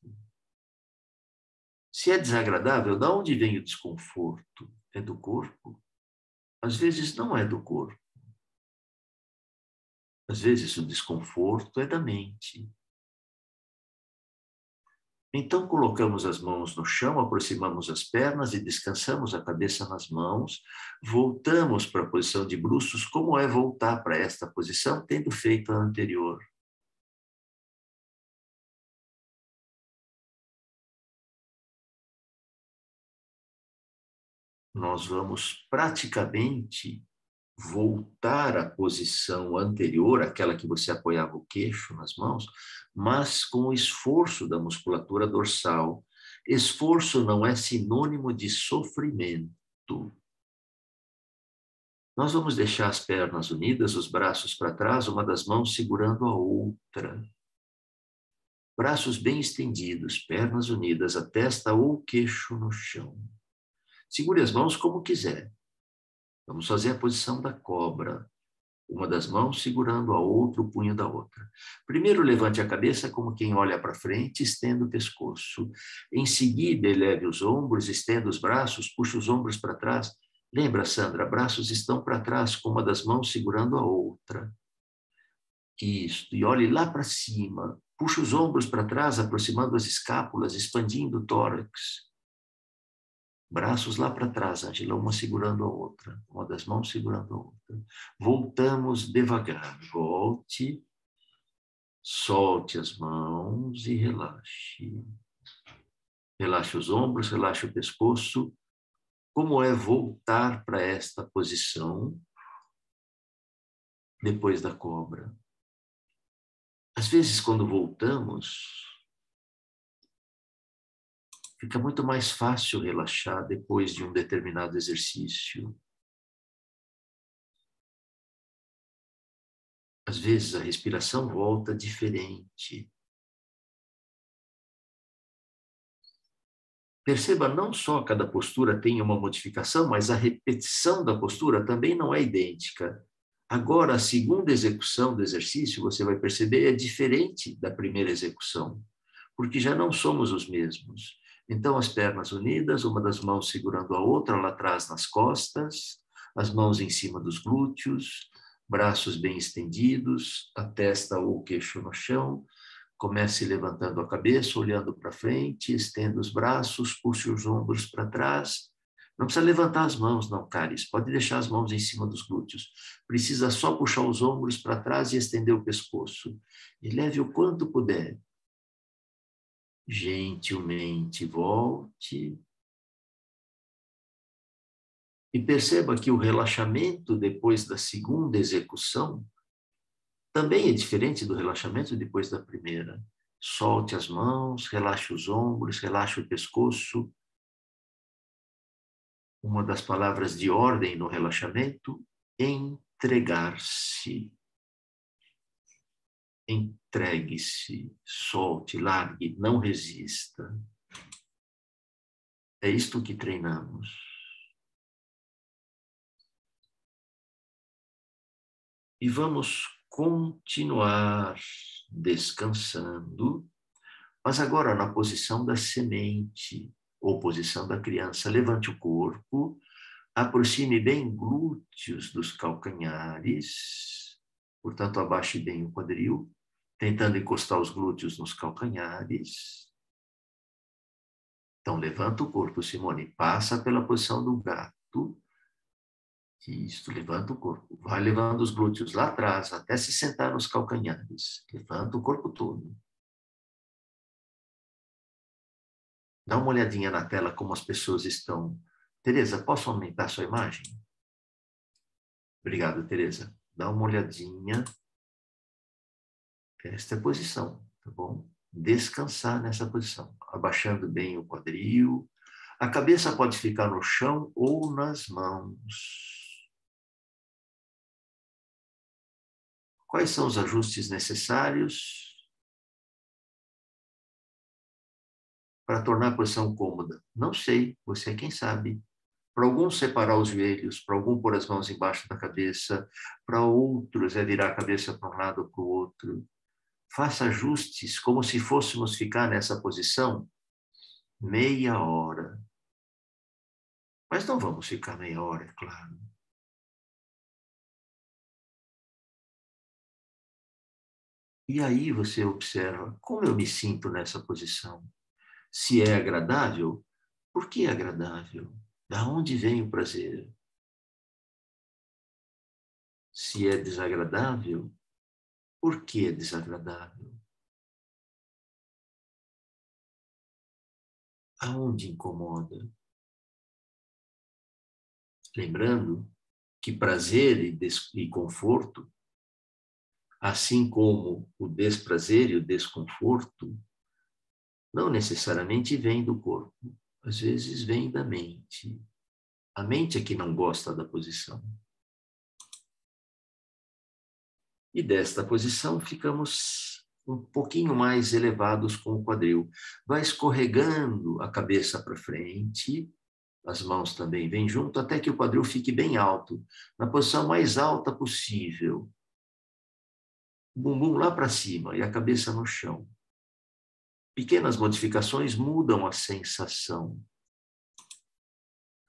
Se é desagradável, da onde vem o desconforto? É do corpo? Às vezes não é do corpo. Às vezes o desconforto é da mente. Então, colocamos as mãos no chão, aproximamos as pernas e descansamos a cabeça nas mãos. Voltamos para a posição de bruços. Como é voltar para esta posição, tendo feito a anterior? Nós vamos praticamente voltar à posição anterior, aquela que você apoiava o queixo nas mãos, mas com o esforço da musculatura dorsal. Esforço não é sinônimo de sofrimento. Nós vamos deixar as pernas unidas, os braços para trás, uma das mãos segurando a outra. Braços bem estendidos, pernas unidas, a testa ou o queixo no chão. Segure as mãos como quiser. Vamos fazer a posição da cobra. Uma das mãos segurando a outra, o punho da outra. Primeiro, levante a cabeça como quem olha para frente, estenda o pescoço. Em seguida, eleve os ombros, estenda os braços, puxa os ombros para trás. Lembra, Sandra, braços estão para trás, com uma das mãos segurando a outra. Isso, e olhe lá para cima. Puxa os ombros para trás, aproximando as escápulas, expandindo o tórax. Braços lá para trás, Angela, uma segurando a outra, uma das mãos segurando a outra. Voltamos devagar. Volte, solte as mãos e relaxe. Relaxe os ombros, relaxe o pescoço. Como é voltar para esta posição depois da cobra? Às vezes, quando voltamos, fica muito mais fácil relaxar depois de um determinado exercício. Às vezes, a respiração volta diferente. Perceba, não só cada postura tem uma modificação, mas a repetição da postura também não é idêntica. Agora, a segunda execução do exercício, você vai perceber, é diferente da primeira execução, porque já não somos os mesmos. Então, as pernas unidas, uma das mãos segurando a outra lá atrás nas costas, as mãos em cima dos glúteos, braços bem estendidos, a testa ou o queixo no chão. Comece levantando a cabeça, olhando para frente, estenda os braços, puxe os ombros para trás. Não precisa levantar as mãos, não, Caris. Pode deixar as mãos em cima dos glúteos. Precisa só puxar os ombros para trás e estender o pescoço. E leve o quanto puder. Gentilmente volte. E perceba que o relaxamento depois da segunda execução também é diferente do relaxamento depois da primeira. Solte as mãos, relaxe os ombros, relaxe o pescoço. Uma das palavras de ordem no relaxamento, entregar-se. Entregue-se, solte, largue, não resista. É isto que treinamos. E vamos continuar descansando, mas agora na posição da semente, ou posição da criança. Levante o corpo, aproxime bem glúteos dos calcanhares, portanto, abaixe bem o quadril, tentando encostar os glúteos nos calcanhares. Então, levanta o corpo, Simone, passa pela posição do gato. Isso, levanta o corpo. Vai levando os glúteos lá atrás, até se sentar nos calcanhares. Levanta o corpo todo. Dá uma olhadinha na tela como as pessoas estão. Tereza, posso aumentar sua imagem? Obrigado, Tereza. Dá uma olhadinha. Esta é a posição, tá bom? Descansar nessa posição, abaixando bem o quadril. A cabeça pode ficar no chão ou nas mãos. Quais são os ajustes necessários para tornar a posição cômoda? Não sei, você é quem sabe. Para alguns, separar os joelhos, para algum, pôr as mãos embaixo da cabeça, para outros, é virar a cabeça para um lado ou para o outro. Faça ajustes como se fôssemos ficar nessa posição meia hora. Mas não vamos ficar meia hora, é claro. E aí você observa como eu me sinto nessa posição. Se é agradável, por que é agradável? Da onde vem o prazer? Se é desagradável, por que é desagradável? Aonde incomoda? Lembrando que prazer e conforto, assim como o desprazer e o desconforto, não necessariamente vêm do corpo, às vezes vêm da mente. A mente é que não gosta da posição. E desta posição ficamos um pouquinho mais elevados com o quadril. Vai escorregando a cabeça para frente, as mãos também vêm junto, até que o quadril fique bem alto, na posição mais alta possível. O bumbum lá para cima e a cabeça no chão. Pequenas modificações mudam a sensação.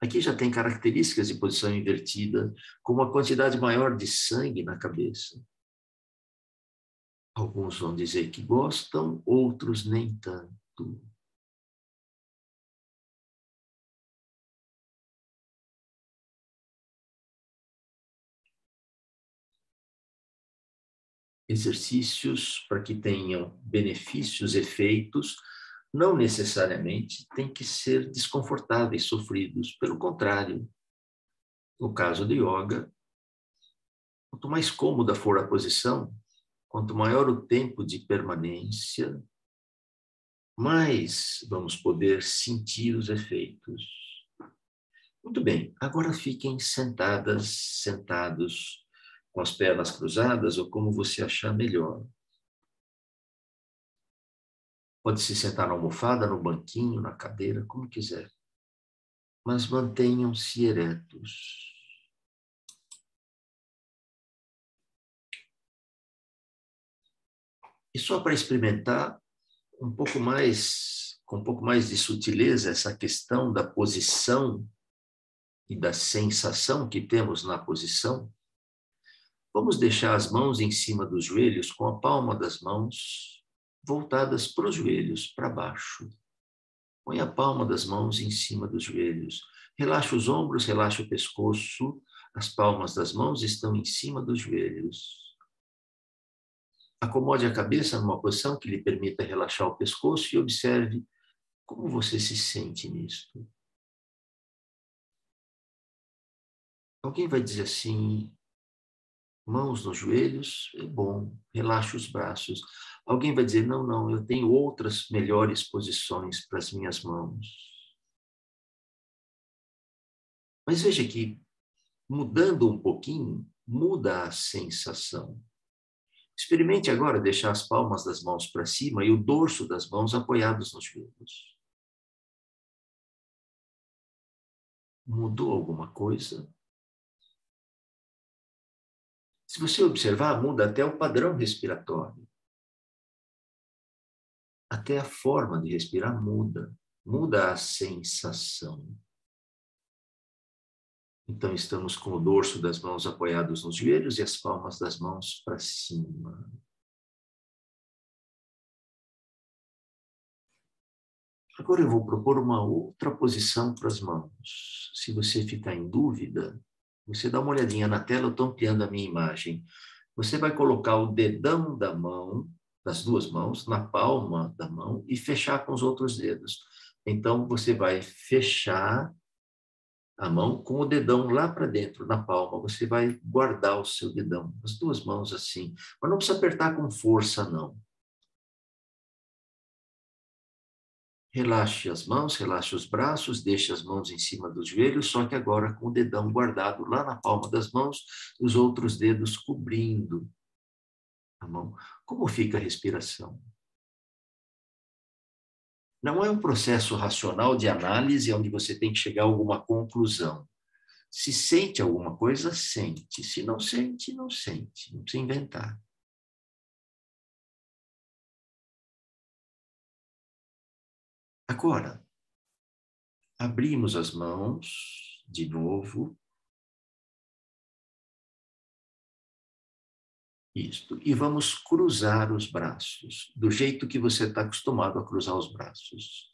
Aqui já tem características de posição invertida, com uma quantidade maior de sangue na cabeça. Alguns vão dizer que gostam, outros nem tanto. Exercícios para que tenham benefícios, efeitos, não necessariamente têm que ser desconfortáveis, sofridos. Pelo contrário, no caso do yoga, quanto mais cômoda for a posição, quanto maior o tempo de permanência, mais vamos poder sentir os efeitos. Muito bem, agora fiquem sentadas, sentados, com as pernas cruzadas ou como você achar melhor. Pode se sentar na almofada, no banquinho, na cadeira, como quiser. Mas mantenham-se eretos. E só para experimentar um pouco mais, com um pouco mais de sutileza, essa questão da posição e da sensação que temos na posição, vamos deixar as mãos em cima dos joelhos, com a palma das mãos voltadas para os joelhos, para baixo. Põe a palma das mãos em cima dos joelhos. Relaxa os ombros, relaxa o pescoço. As palmas das mãos estão em cima dos joelhos. Acomode a cabeça numa posição que lhe permita relaxar o pescoço e observe como você se sente nisto. Alguém vai dizer assim, mãos nos joelhos, é bom, relaxa os braços. Alguém vai dizer, não, não, eu tenho outras melhores posições para as minhas mãos. Mas veja que, mudando um pouquinho, muda a sensação. Experimente agora deixar as palmas das mãos para cima e o dorso das mãos apoiados nos joelhos. Mudou alguma coisa? Se você observar, muda até o padrão respiratório. Até a forma de respirar muda. Muda a sensação. Então, estamos com o dorso das mãos apoiados nos joelhos e as palmas das mãos para cima. Agora eu vou propor uma outra posição para as mãos. Se você ficar em dúvida, você dá uma olhadinha na tela, eu estou ampliando a minha imagem. Você vai colocar o dedão da mão, das duas mãos, na palma da mão e fechar com os outros dedos. Então, você vai fechar a mão com o dedão lá para dentro, na palma. Você vai guardar o seu dedão, as duas mãos assim. Mas não precisa apertar com força, não. Relaxe as mãos, relaxe os braços, deixe as mãos em cima dos joelhos, só que agora com o dedão guardado lá na palma das mãos, os outros dedos cobrindo a mão. Como fica a respiração? Não é um processo racional de análise onde você tem que chegar a alguma conclusão. Se sente alguma coisa, sente. Se não sente, não sente. Não precisa inventar. Agora, abrimos as mãos de novo. Isto. E vamos cruzar os braços, do jeito que você está acostumado a cruzar os braços.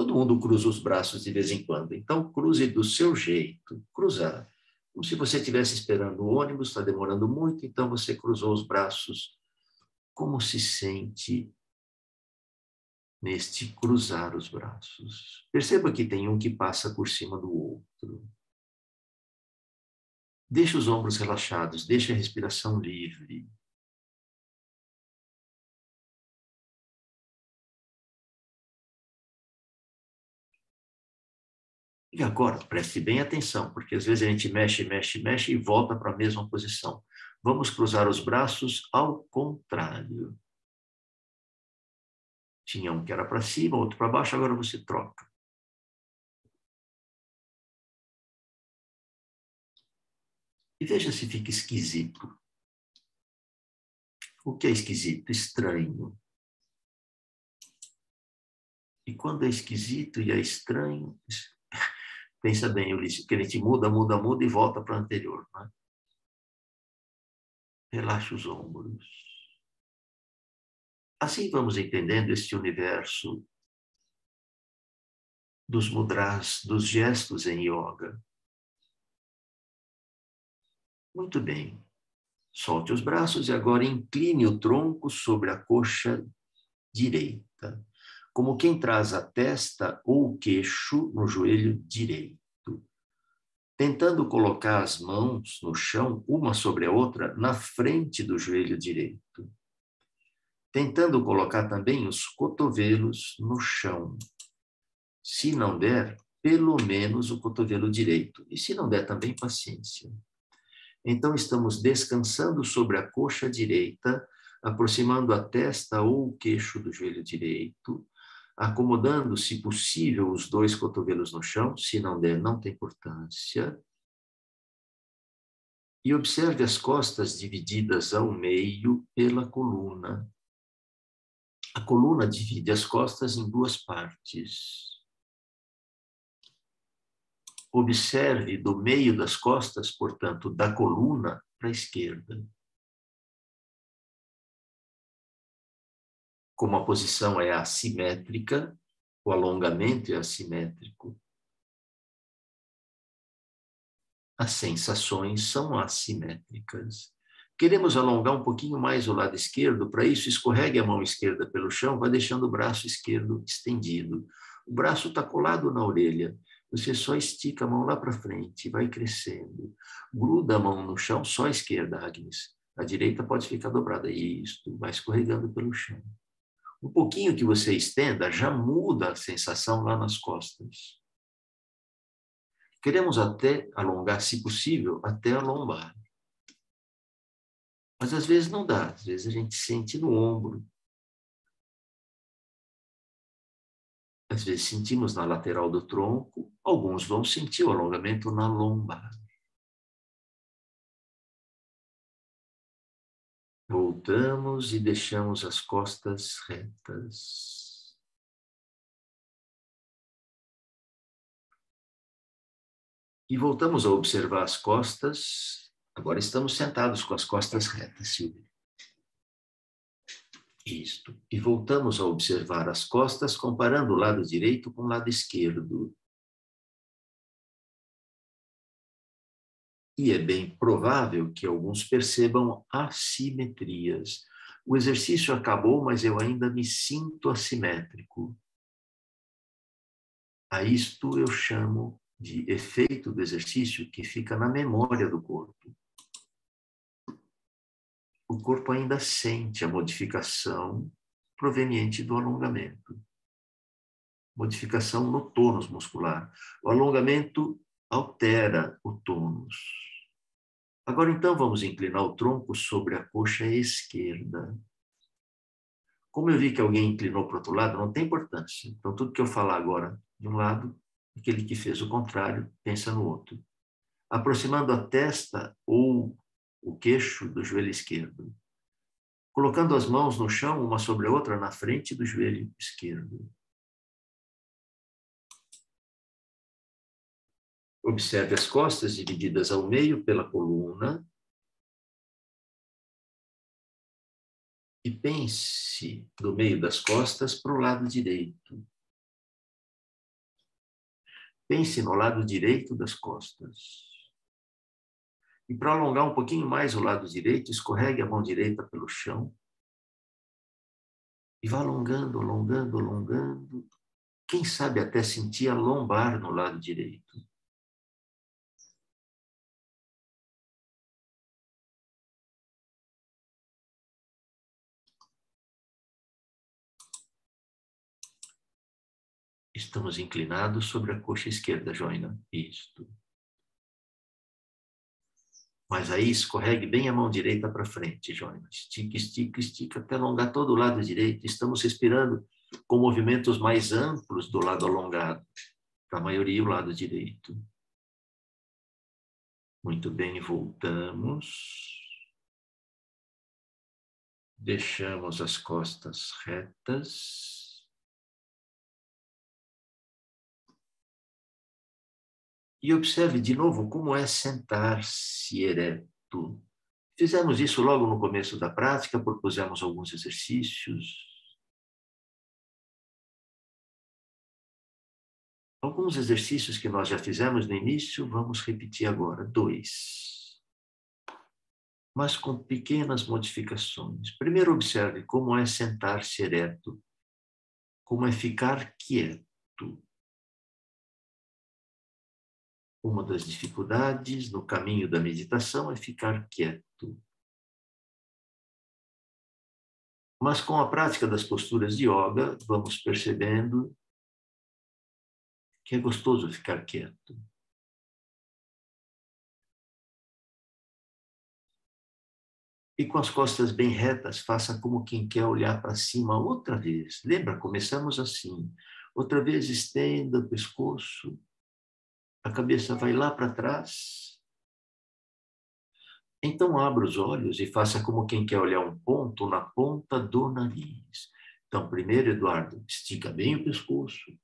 Todo mundo cruza os braços de vez em quando. Então, cruze do seu jeito. Cruzar. Como se você estivesse esperando o ônibus, está demorando muito, então você cruzou os braços. Como se sente neste cruzar os braços? Perceba que tem um que passa por cima do outro. Deixe os ombros relaxados, deixe a respiração livre. E agora, preste bem atenção, porque às vezes a gente mexe, mexe, mexe e volta para a mesma posição. Vamos cruzar os braços ao contrário. Tinha um que era para cima, outro para baixo, agora você troca. E veja se fica esquisito. O que é esquisito? Estranho. E quando é esquisito e é estranho, pensa bem, Ulisses, que a gente muda, muda, muda e volta para o anterior. Né? Relaxa os ombros. Assim vamos entendendo este universo dos mudras, dos gestos em yoga. Muito bem. Solte os braços e agora incline o tronco sobre a coxa direita, como quem traz a testa ou o queixo no joelho direito, tentando colocar as mãos no chão, uma sobre a outra, na frente do joelho direito, tentando colocar também os cotovelos no chão. Se não der, pelo menos o cotovelo direito, e se não der também, paciência. Então, estamos descansando sobre a coxa direita, aproximando a testa ou o queixo do joelho direito, acomodando, se possível, os dois cotovelos no chão, se não der, não tem importância. E observe as costas divididas ao meio pela coluna. A coluna divide as costas em duas partes. Observe do meio das costas, portanto, da coluna para a esquerda. Como a posição é assimétrica, o alongamento é assimétrico, as sensações são assimétricas. Queremos alongar um pouquinho mais o lado esquerdo, para isso escorregue a mão esquerda pelo chão, vai deixando o braço esquerdo estendido. O braço está colado na orelha, você só estica a mão lá para frente, vai crescendo. Gruda a mão no chão, só a esquerda, Agnes. A direita pode ficar dobrada. Isso, vai escorregando pelo chão. Um pouquinho que você estenda já muda a sensação lá nas costas. Queremos até alongar, se possível, até a lombar. Mas às vezes não dá, às vezes a gente sente no ombro. Às vezes sentimos na lateral do tronco, alguns vão sentir o alongamento na lombar. Voltamos e deixamos as costas retas. E voltamos a observar as costas. Agora estamos sentados com as costas retas, Silvia. Isto. E voltamos a observar as costas, comparando o lado direito com o lado esquerdo. E é bem provável que alguns percebam assimetrias. O exercício acabou, mas eu ainda me sinto assimétrico. A isto eu chamo de efeito do exercício que fica na memória do corpo. O corpo ainda sente a modificação proveniente do alongamento. Modificação no tônus muscular. O alongamento altera o tônus. Agora, então, vamos inclinar o tronco sobre a coxa esquerda. Como eu vi que alguém inclinou para o outro lado, não tem importância. Então, tudo que eu falar agora de um lado, aquele que fez o contrário, pensa no outro. Aproximando a testa ou o queixo do joelho esquerdo. Colocando as mãos no chão, uma sobre a outra, na frente do joelho esquerdo. Observe as costas divididas ao meio pela coluna. E pense do meio das costas para o lado direito. Pense no lado direito das costas. E para alongar um pouquinho mais o lado direito, escorregue a mão direita pelo chão. E vá alongando, alongando, alongando. Quem sabe até sentir a lombar no lado direito. Estamos inclinados sobre a coxa esquerda, Joina. Isto. Mas aí escorregue bem a mão direita para frente, Joina. Estica, estica, estica, até alongar todo o lado direito. Estamos respirando com movimentos mais amplos do lado alongado. Para a maioria, o lado direito. Muito bem, voltamos. Deixamos as costas retas. E observe de novo como é sentar-se ereto. Fizemos isso logo no começo da prática, propusemos alguns exercícios. Alguns exercícios que nós já fizemos no início, vamos repetir agora. 2. Mas com pequenas modificações. Primeiro, observe como é sentar-se ereto, como é ficar quieto. Uma das dificuldades no caminho da meditação é ficar quieto. Mas com a prática das posturas de yoga, vamos percebendo que é gostoso ficar quieto. E com as costas bem retas, faça como quem quer olhar para cima outra vez. Lembra? Começamos assim. Outra vez, estenda o pescoço. A cabeça vai lá para trás. Então, abra os olhos e faça como quem quer olhar um ponto na ponta do nariz. Então, primeiro, Eduardo, estica bem o pescoço.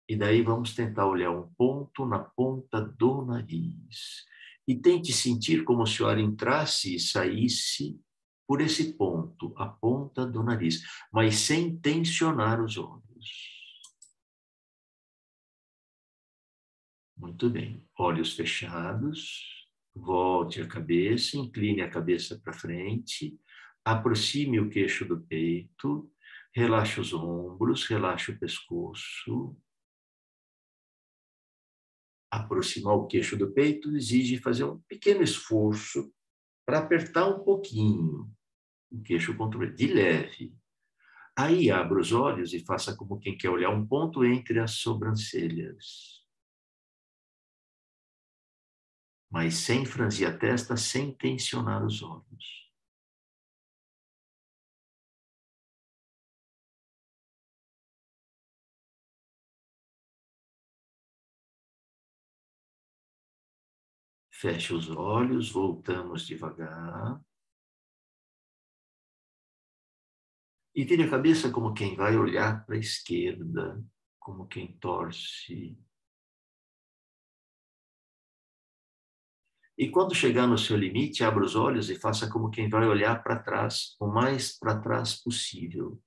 E daí vamos tentar olhar um ponto na ponta do nariz. E tente sentir como se o ar entrasse e saísse por esse ponto, a ponta do nariz, mas sem tensionar os olhos. Muito bem. Olhos fechados. Volte a cabeça, incline a cabeça para frente, aproxime o queixo do peito, relaxe os ombros, relaxe o pescoço. Aproximar o queixo do peito exige fazer um pequeno esforço para apertar um pouquinho o queixo contra o peito, de leve. Aí abra os olhos e faça como quem quer olhar um ponto entre as sobrancelhas. Mas sem franzir a testa, sem tensionar os olhos. Feche os olhos, voltamos devagar. E vire a cabeça como quem vai olhar para a esquerda, como quem torce. E quando chegar no seu limite, abra os olhos e faça como quem vai olhar para trás, o mais para trás possível.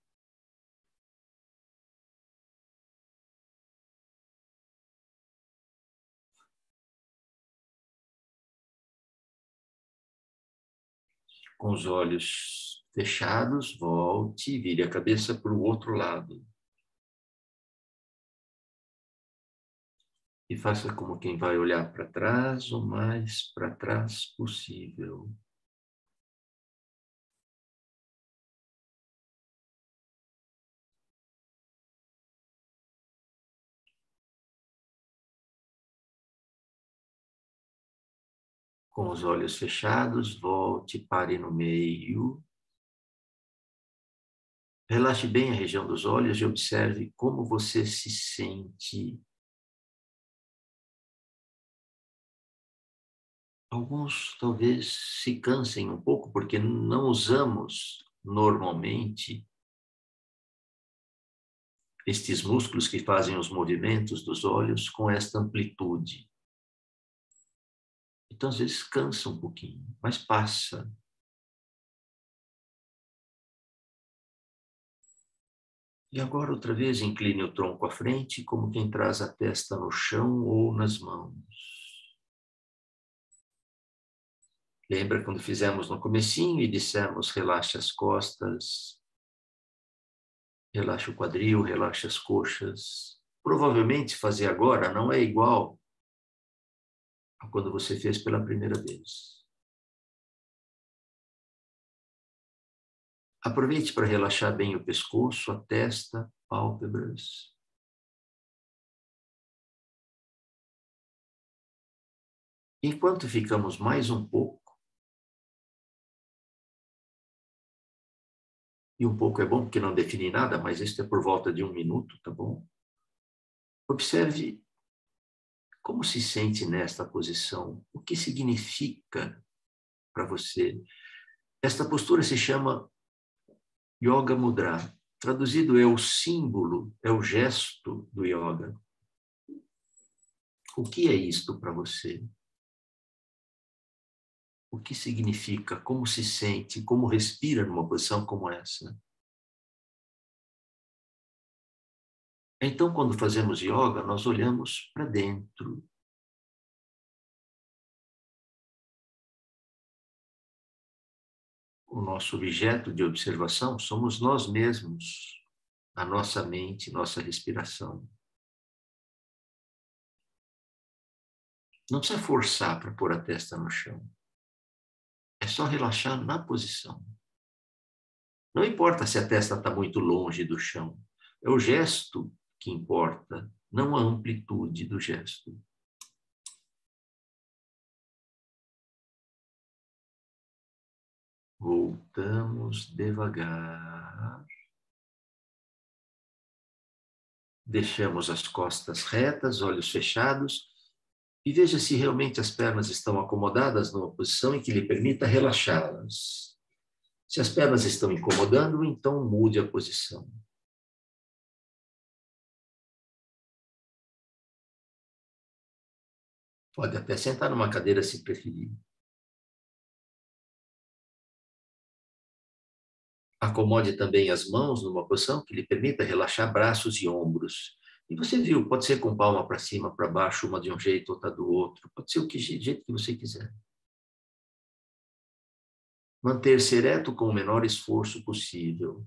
Com os olhos fechados, volte e vire a cabeça para o outro lado. E faça como quem vai olhar para trás, o mais para trás possível. Com os olhos fechados, volte, pare no meio. Relaxe bem a região dos olhos e observe como você se sente. Alguns talvez se cansem um pouco porque não usamos normalmente estes músculos que fazem os movimentos dos olhos com esta amplitude. Então, às vezes, cansa um pouquinho, mas passa. E agora, outra vez, incline o tronco à frente, como quem traz a testa no chão ou nas mãos. Lembra quando fizemos no comecinho e dissemos, relaxe as costas, relaxa o quadril, relaxa as coxas. Provavelmente fazer agora não é igual a quando você fez pela primeira vez. Aproveite para relaxar bem o pescoço, a testa, pálpebras. Enquanto ficamos mais um pouco, e um pouco é bom porque não define nada, mas isso é por volta de 1 minuto, tá bom? Observe como se sente nesta posição, o que significa para você. Esta postura se chama Yoga Mudra. Traduzido é o símbolo, é o gesto do yoga. O que é isto para você? O que significa? Como se sente? Como respira numa posição como essa? Então, quando fazemos yoga, nós olhamos para dentro. O nosso objeto de observação somos nós mesmos, a nossa mente, nossa respiração. Não precisa forçar para pôr a testa no chão. É só relaxar na posição. Não importa se a testa está muito longe do chão. É o gesto que importa, não a amplitude do gesto. Voltamos devagar. Deixamos as costas retas, olhos fechados, e veja se realmente as pernas estão acomodadas numa posição em que lhe permita relaxá-las. Se as pernas estão incomodando, então mude a posição. Pode até sentar numa cadeira se preferir. Acomode também as mãos numa posição que lhe permita relaxar braços e ombros. E você viu, pode ser com palma para cima, para baixo, uma de um jeito, outra do outro. Pode ser o jeito que você quiser. Manter-se ereto com o menor esforço possível.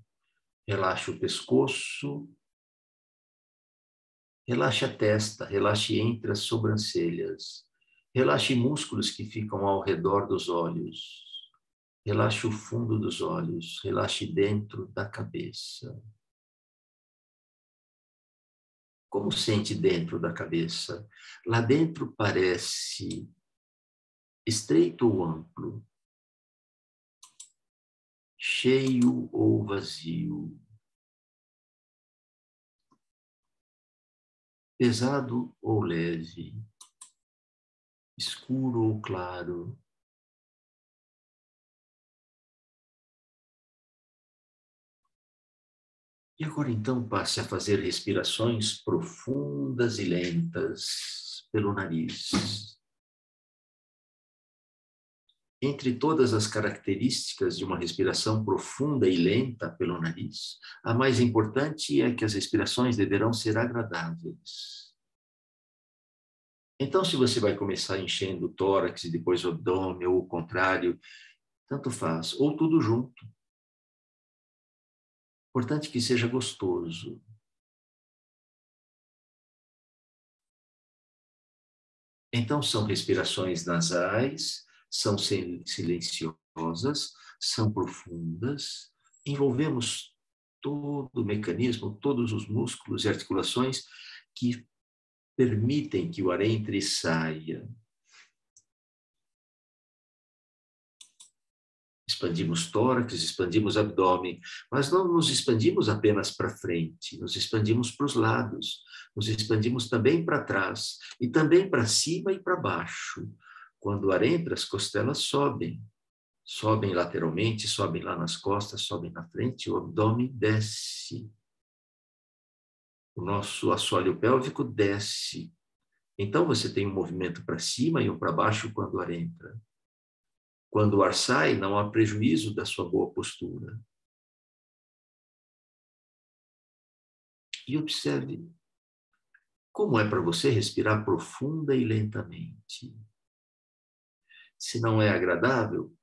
Relaxe o pescoço. Relaxe a testa, relaxe entre as sobrancelhas. Relaxe músculos que ficam ao redor dos olhos. Relaxe o fundo dos olhos. Relaxe dentro da cabeça. Como sente dentro da cabeça? Lá dentro parece estreito ou amplo? Cheio ou vazio? Pesado ou leve? Escuro ou claro? E agora então passe a fazer respirações profundas e lentas pelo nariz. Entre todas as características de uma respiração profunda e lenta pelo nariz, a mais importante é que as respirações deverão ser agradáveis. Então, se você vai começar enchendo o tórax e depois o abdômen, ou o contrário, tanto faz, ou tudo junto. Importante que seja gostoso. Então, são respirações nasais, são silenciosas, são profundas, envolvemos todo o mecanismo, todos os músculos e articulações que permitem que o ar entre e saia. Expandimos tórax, expandimos abdômen, mas não nos expandimos apenas para frente, nos expandimos para os lados, nos expandimos também para trás, e também para cima e para baixo. Quando o ar entra, as costelas sobem, sobem lateralmente, sobem lá nas costas, sobem na frente, o abdômen desce. O nosso assoalho pélvico desce. Então você tem um movimento para cima e um para baixo quando o ar entra. Quando o ar sai, não há prejuízo da sua boa postura. E observe como é para você respirar profunda e lentamente. Se não é agradável,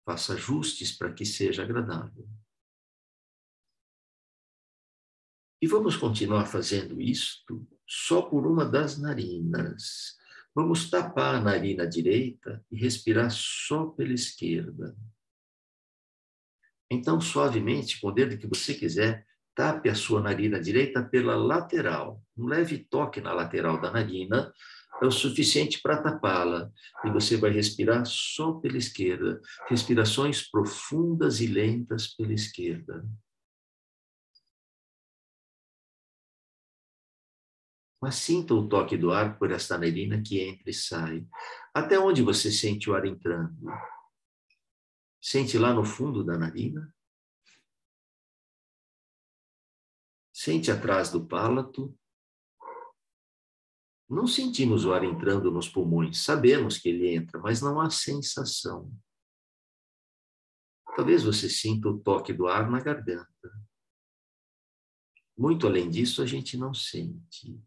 faça ajustes para que seja agradável. E vamos continuar fazendo isto só por uma das narinas. Vamos tapar a narina direita e respirar só pela esquerda. Então, suavemente, com o dedo que você quiser, tape a sua narina direita pela lateral. Um leve toque na lateral da narina é o suficiente para tapá-la. E você vai respirar só pela esquerda. Respirações profundas e lentas pela esquerda. Mas sinta o toque do ar por esta narina que entra e sai. Até onde você sente o ar entrando? Sente lá no fundo da narina? Sente atrás do palato? Não sentimos o ar entrando nos pulmões. Sabemos que ele entra, mas não há sensação. Talvez você sinta o toque do ar na garganta. Muito além disso, a gente não sente.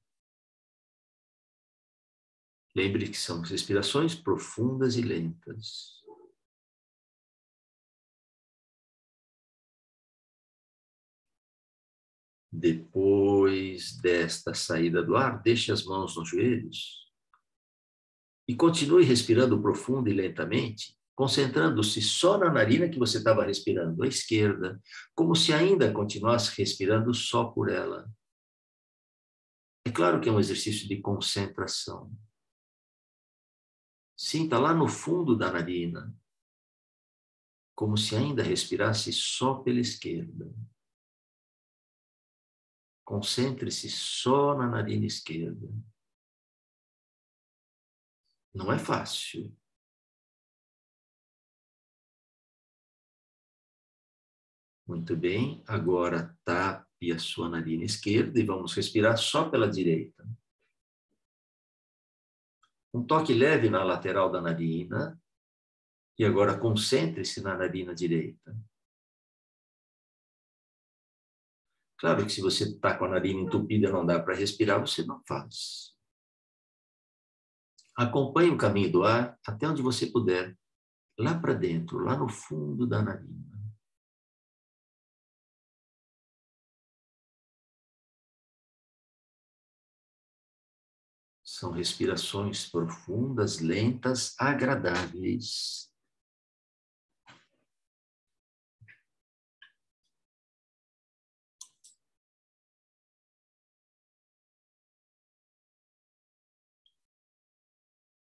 Lembre que são respirações profundas e lentas. Depois desta saída do ar, deixe as mãos nos joelhos e continue respirando profundo e lentamente, concentrando-se só na narina que você estava respirando, à esquerda, como se ainda continuasse respirando só por ela. É claro que é um exercício de concentração. Sinta lá no fundo da narina, como se ainda respirasse só pela esquerda. Concentre-se só na narina esquerda. Não é fácil. Muito bem, agora tape a sua narina esquerda e vamos respirar só pela direita. Um toque leve na lateral da narina e agora concentre-se na narina direita. Claro que se você está com a narina entupida e não dá para respirar, você não faz. Acompanhe o caminho do ar até onde você puder, lá para dentro, lá no fundo da narina. São respirações profundas, lentas, agradáveis.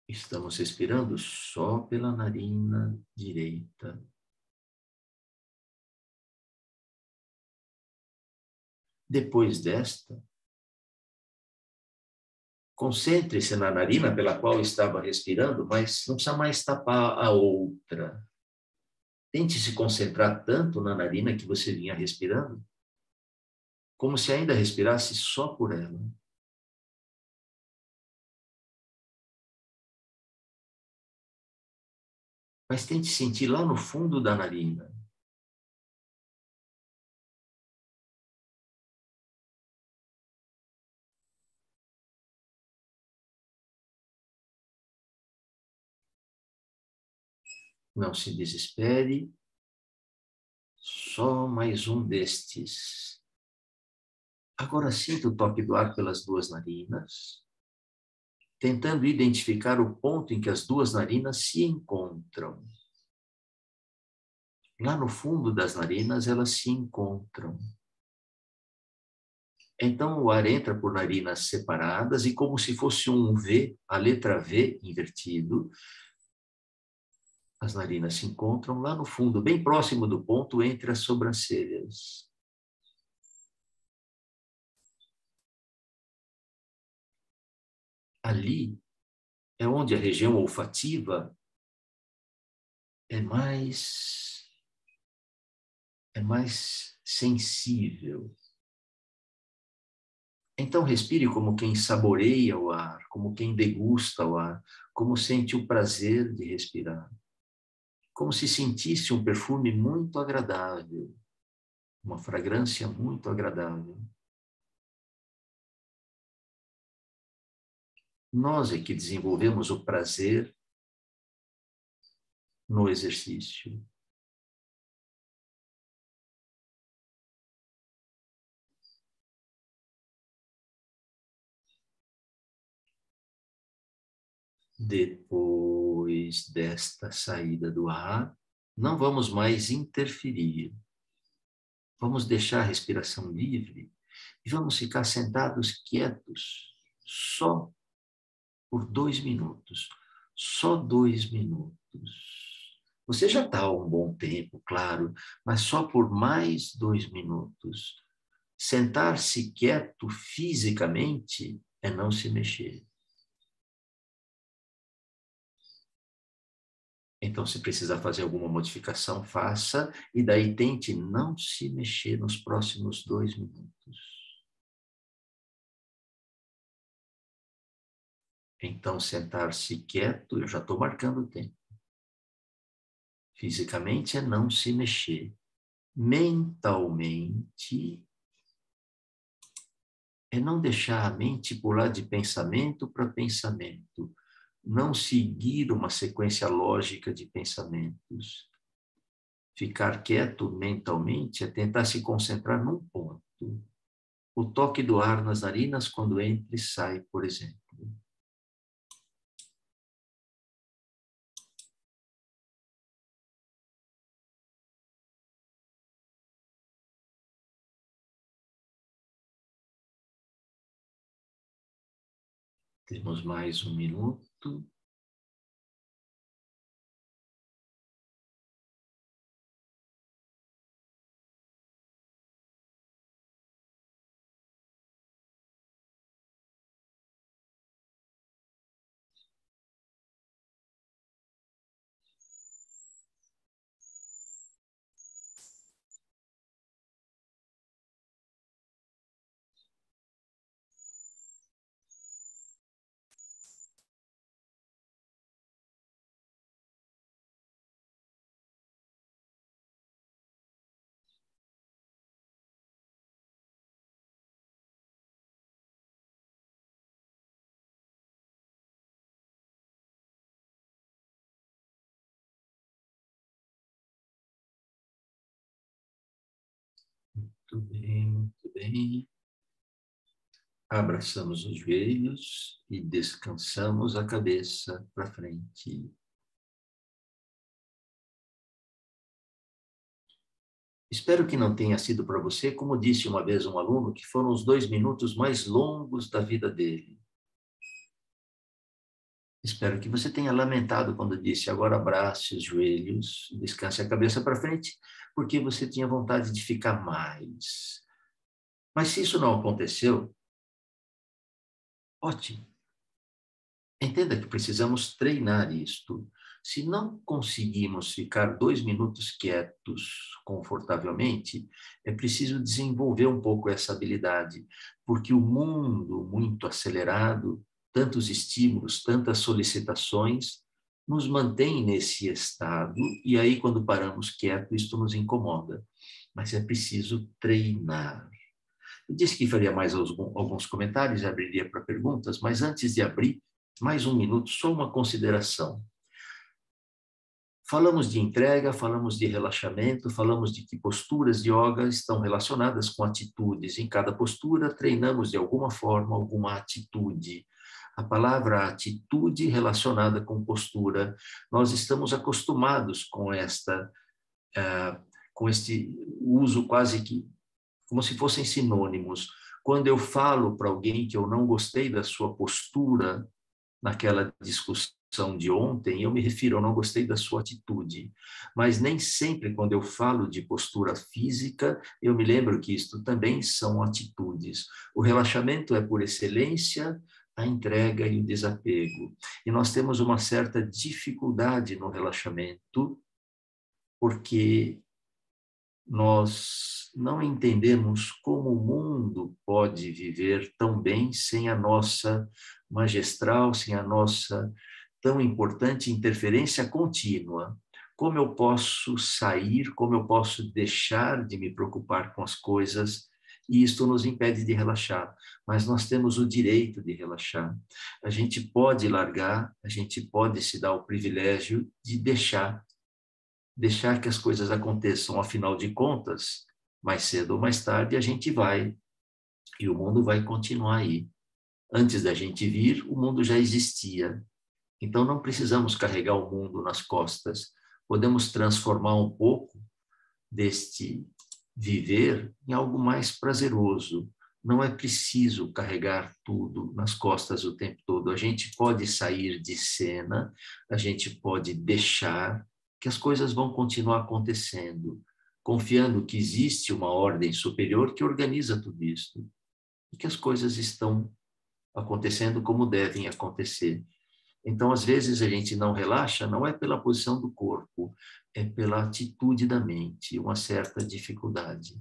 Estamos respirando só pela narina direita. Depois desta, concentre-se na narina pela qual estava respirando, mas não precisa mais tapar a outra. Tente se concentrar tanto na narina que você vinha respirando, como se ainda respirasse só por ela. Mas tente sentir lá no fundo da narina. Não se desespere. Só mais um destes. Agora sinta o toque do ar pelas duas narinas, tentando identificar o ponto em que as duas narinas se encontram. Lá no fundo das narinas, elas se encontram. Então, o ar entra por narinas separadas e como se fosse um V, a letra V invertido, as narinas se encontram lá no fundo, bem próximo do ponto entre as sobrancelhas. Ali é onde a região olfativa é mais sensível. Então, respire como quem saboreia o ar, como quem degusta o ar, como sente o prazer de respirar. Como se sentisse um perfume muito agradável. uma fragrância muito agradável. Nós é que desenvolvemos o prazer no exercício. Depois desta saída do ar, não vamos mais interferir. Vamos deixar a respiração livre e vamos ficar sentados quietos, só por 2 minutos. Só 2 minutos. Você já está há um bom tempo, claro, mas só por mais 2 minutos. Sentar-se quieto fisicamente é não se mexer. Então, se precisar fazer alguma modificação, faça, e daí tente não se mexer nos próximos 2 minutos. Então, sentar-se quieto, eu já estou marcando o tempo. Fisicamente é não se mexer. Mentalmente é não deixar a mente pular de pensamento para pensamento. Não seguir uma sequência lógica de pensamentos. Ficar quieto mentalmente é tentar se concentrar num ponto. O toque do ar nas narinas quando entra e sai, por exemplo. Temos mais 1 minuto. Muito bem, muito bem. Abraçamos os joelhos e descansamos a cabeça para frente. Espero que não tenha sido para você, como disse uma vez um aluno, que foram os 2 minutos mais longos da vida dele. Espero que você tenha lamentado quando disse agora abrace os joelhos, descanse a cabeça para frente, porque você tinha vontade de ficar mais. Mas se isso não aconteceu, ótimo. Entenda que precisamos treinar isto. Se não conseguimos ficar 2 minutos quietos confortavelmente, é preciso desenvolver um pouco essa habilidade, porque o mundo muito acelerado, tantos estímulos, tantas solicitações, nos mantém nesse estado, e aí quando paramos quieto, isto nos incomoda. Mas é preciso treinar. Eu disse que faria mais alguns comentários e abriria para perguntas, mas antes de abrir, mais 1 minuto, só uma consideração. Falamos de entrega, falamos de relaxamento, falamos de que posturas de yoga estão relacionadas com atitudes. Em cada postura, treinamos de alguma forma alguma atitude. A palavra atitude relacionada com postura, nós estamos acostumados com com este uso quase que como se fossem sinônimos. Quando eu falo para alguém que eu não gostei da sua postura naquela discussão de ontem, eu me refiro, eu não gostei da sua atitude. Mas nem sempre, quando eu falo de postura física, eu me lembro que isto também são atitudes. O relaxamento é, por excelência, a entrega e o desapego. E nós temos uma certa dificuldade no relaxamento, porque nós não entendemos como o mundo pode viver tão bem sem a nossa magistral, sem a nossa tão importante interferência contínua. como eu posso sair, como eu posso deixar de me preocupar com as coisas, e isto nos impede de relaxar, mas nós temos o direito de relaxar. A gente pode largar, a gente pode se dar o privilégio de deixar que as coisas aconteçam, afinal de contas, mais cedo ou mais tarde a gente vai, e o mundo vai continuar aí. Antes da gente vir, o mundo já existia. Então não precisamos carregar o mundo nas costas. Podemos transformar um pouco deste viver em algo mais prazeroso. Não é preciso carregar tudo nas costas o tempo todo. A gente pode sair de cena, a gente pode deixar que as coisas vão continuar acontecendo, confiando que existe uma ordem superior que organiza tudo isso e que as coisas estão acontecendo como devem acontecer. Então, às vezes, a gente não relaxa, não é pela posição do corpo, é pela atitude da mente, uma certa dificuldade.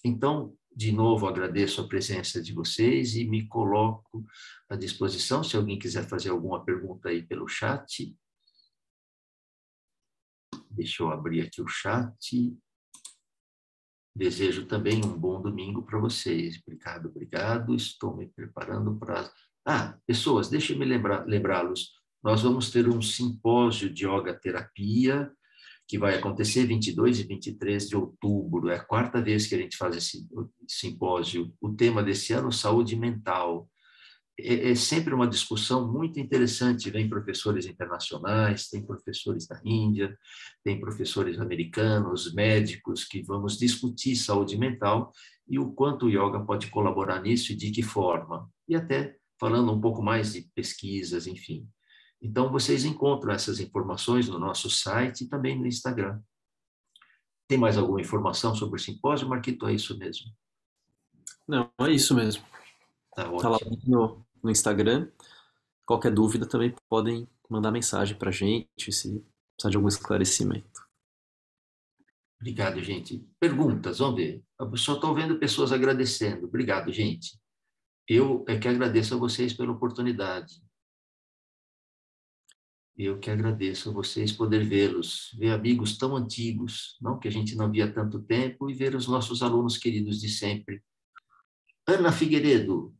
Então, de novo, agradeço a presença de vocês e me coloco à disposição. Se alguém quiser fazer alguma pergunta aí pelo chat. Deixa eu abrir aqui o chat. Desejo também um bom domingo para vocês. Obrigado, obrigado. Estou me preparando para... pessoas, deixem-me lembrá-los. Nós vamos ter um simpósio de yoga terapia que vai acontecer 22 e 23 de outubro. É a quarta vez que a gente faz esse simpósio. O tema desse ano, saúde mental. É sempre uma discussão muito interessante. Vem professores internacionais, tem professores da Índia, tem professores americanos, médicos, que vamos discutir saúde mental e o quanto o yoga pode colaborar nisso e de que forma. E até falando um pouco mais de pesquisas, enfim. Então, vocês encontram essas informações no nosso site e também no Instagram. Tem mais alguma informação sobre o simpósio, Marquito? É isso mesmo? Não, é isso mesmo. Tá Tá lá ótimo. no Instagram. Qualquer dúvida também podem mandar mensagem pra gente, se precisar de algum esclarecimento. Obrigado, gente. Perguntas, vamos ver. Eu só estou vendo pessoas agradecendo. Obrigado, gente. Eu é que agradeço a vocês pela oportunidade. Eu que agradeço a vocês poder vê-los, ver amigos tão antigos, não que a gente não via há tanto tempo, e ver os nossos alunos queridos de sempre. Ana Figueiredo,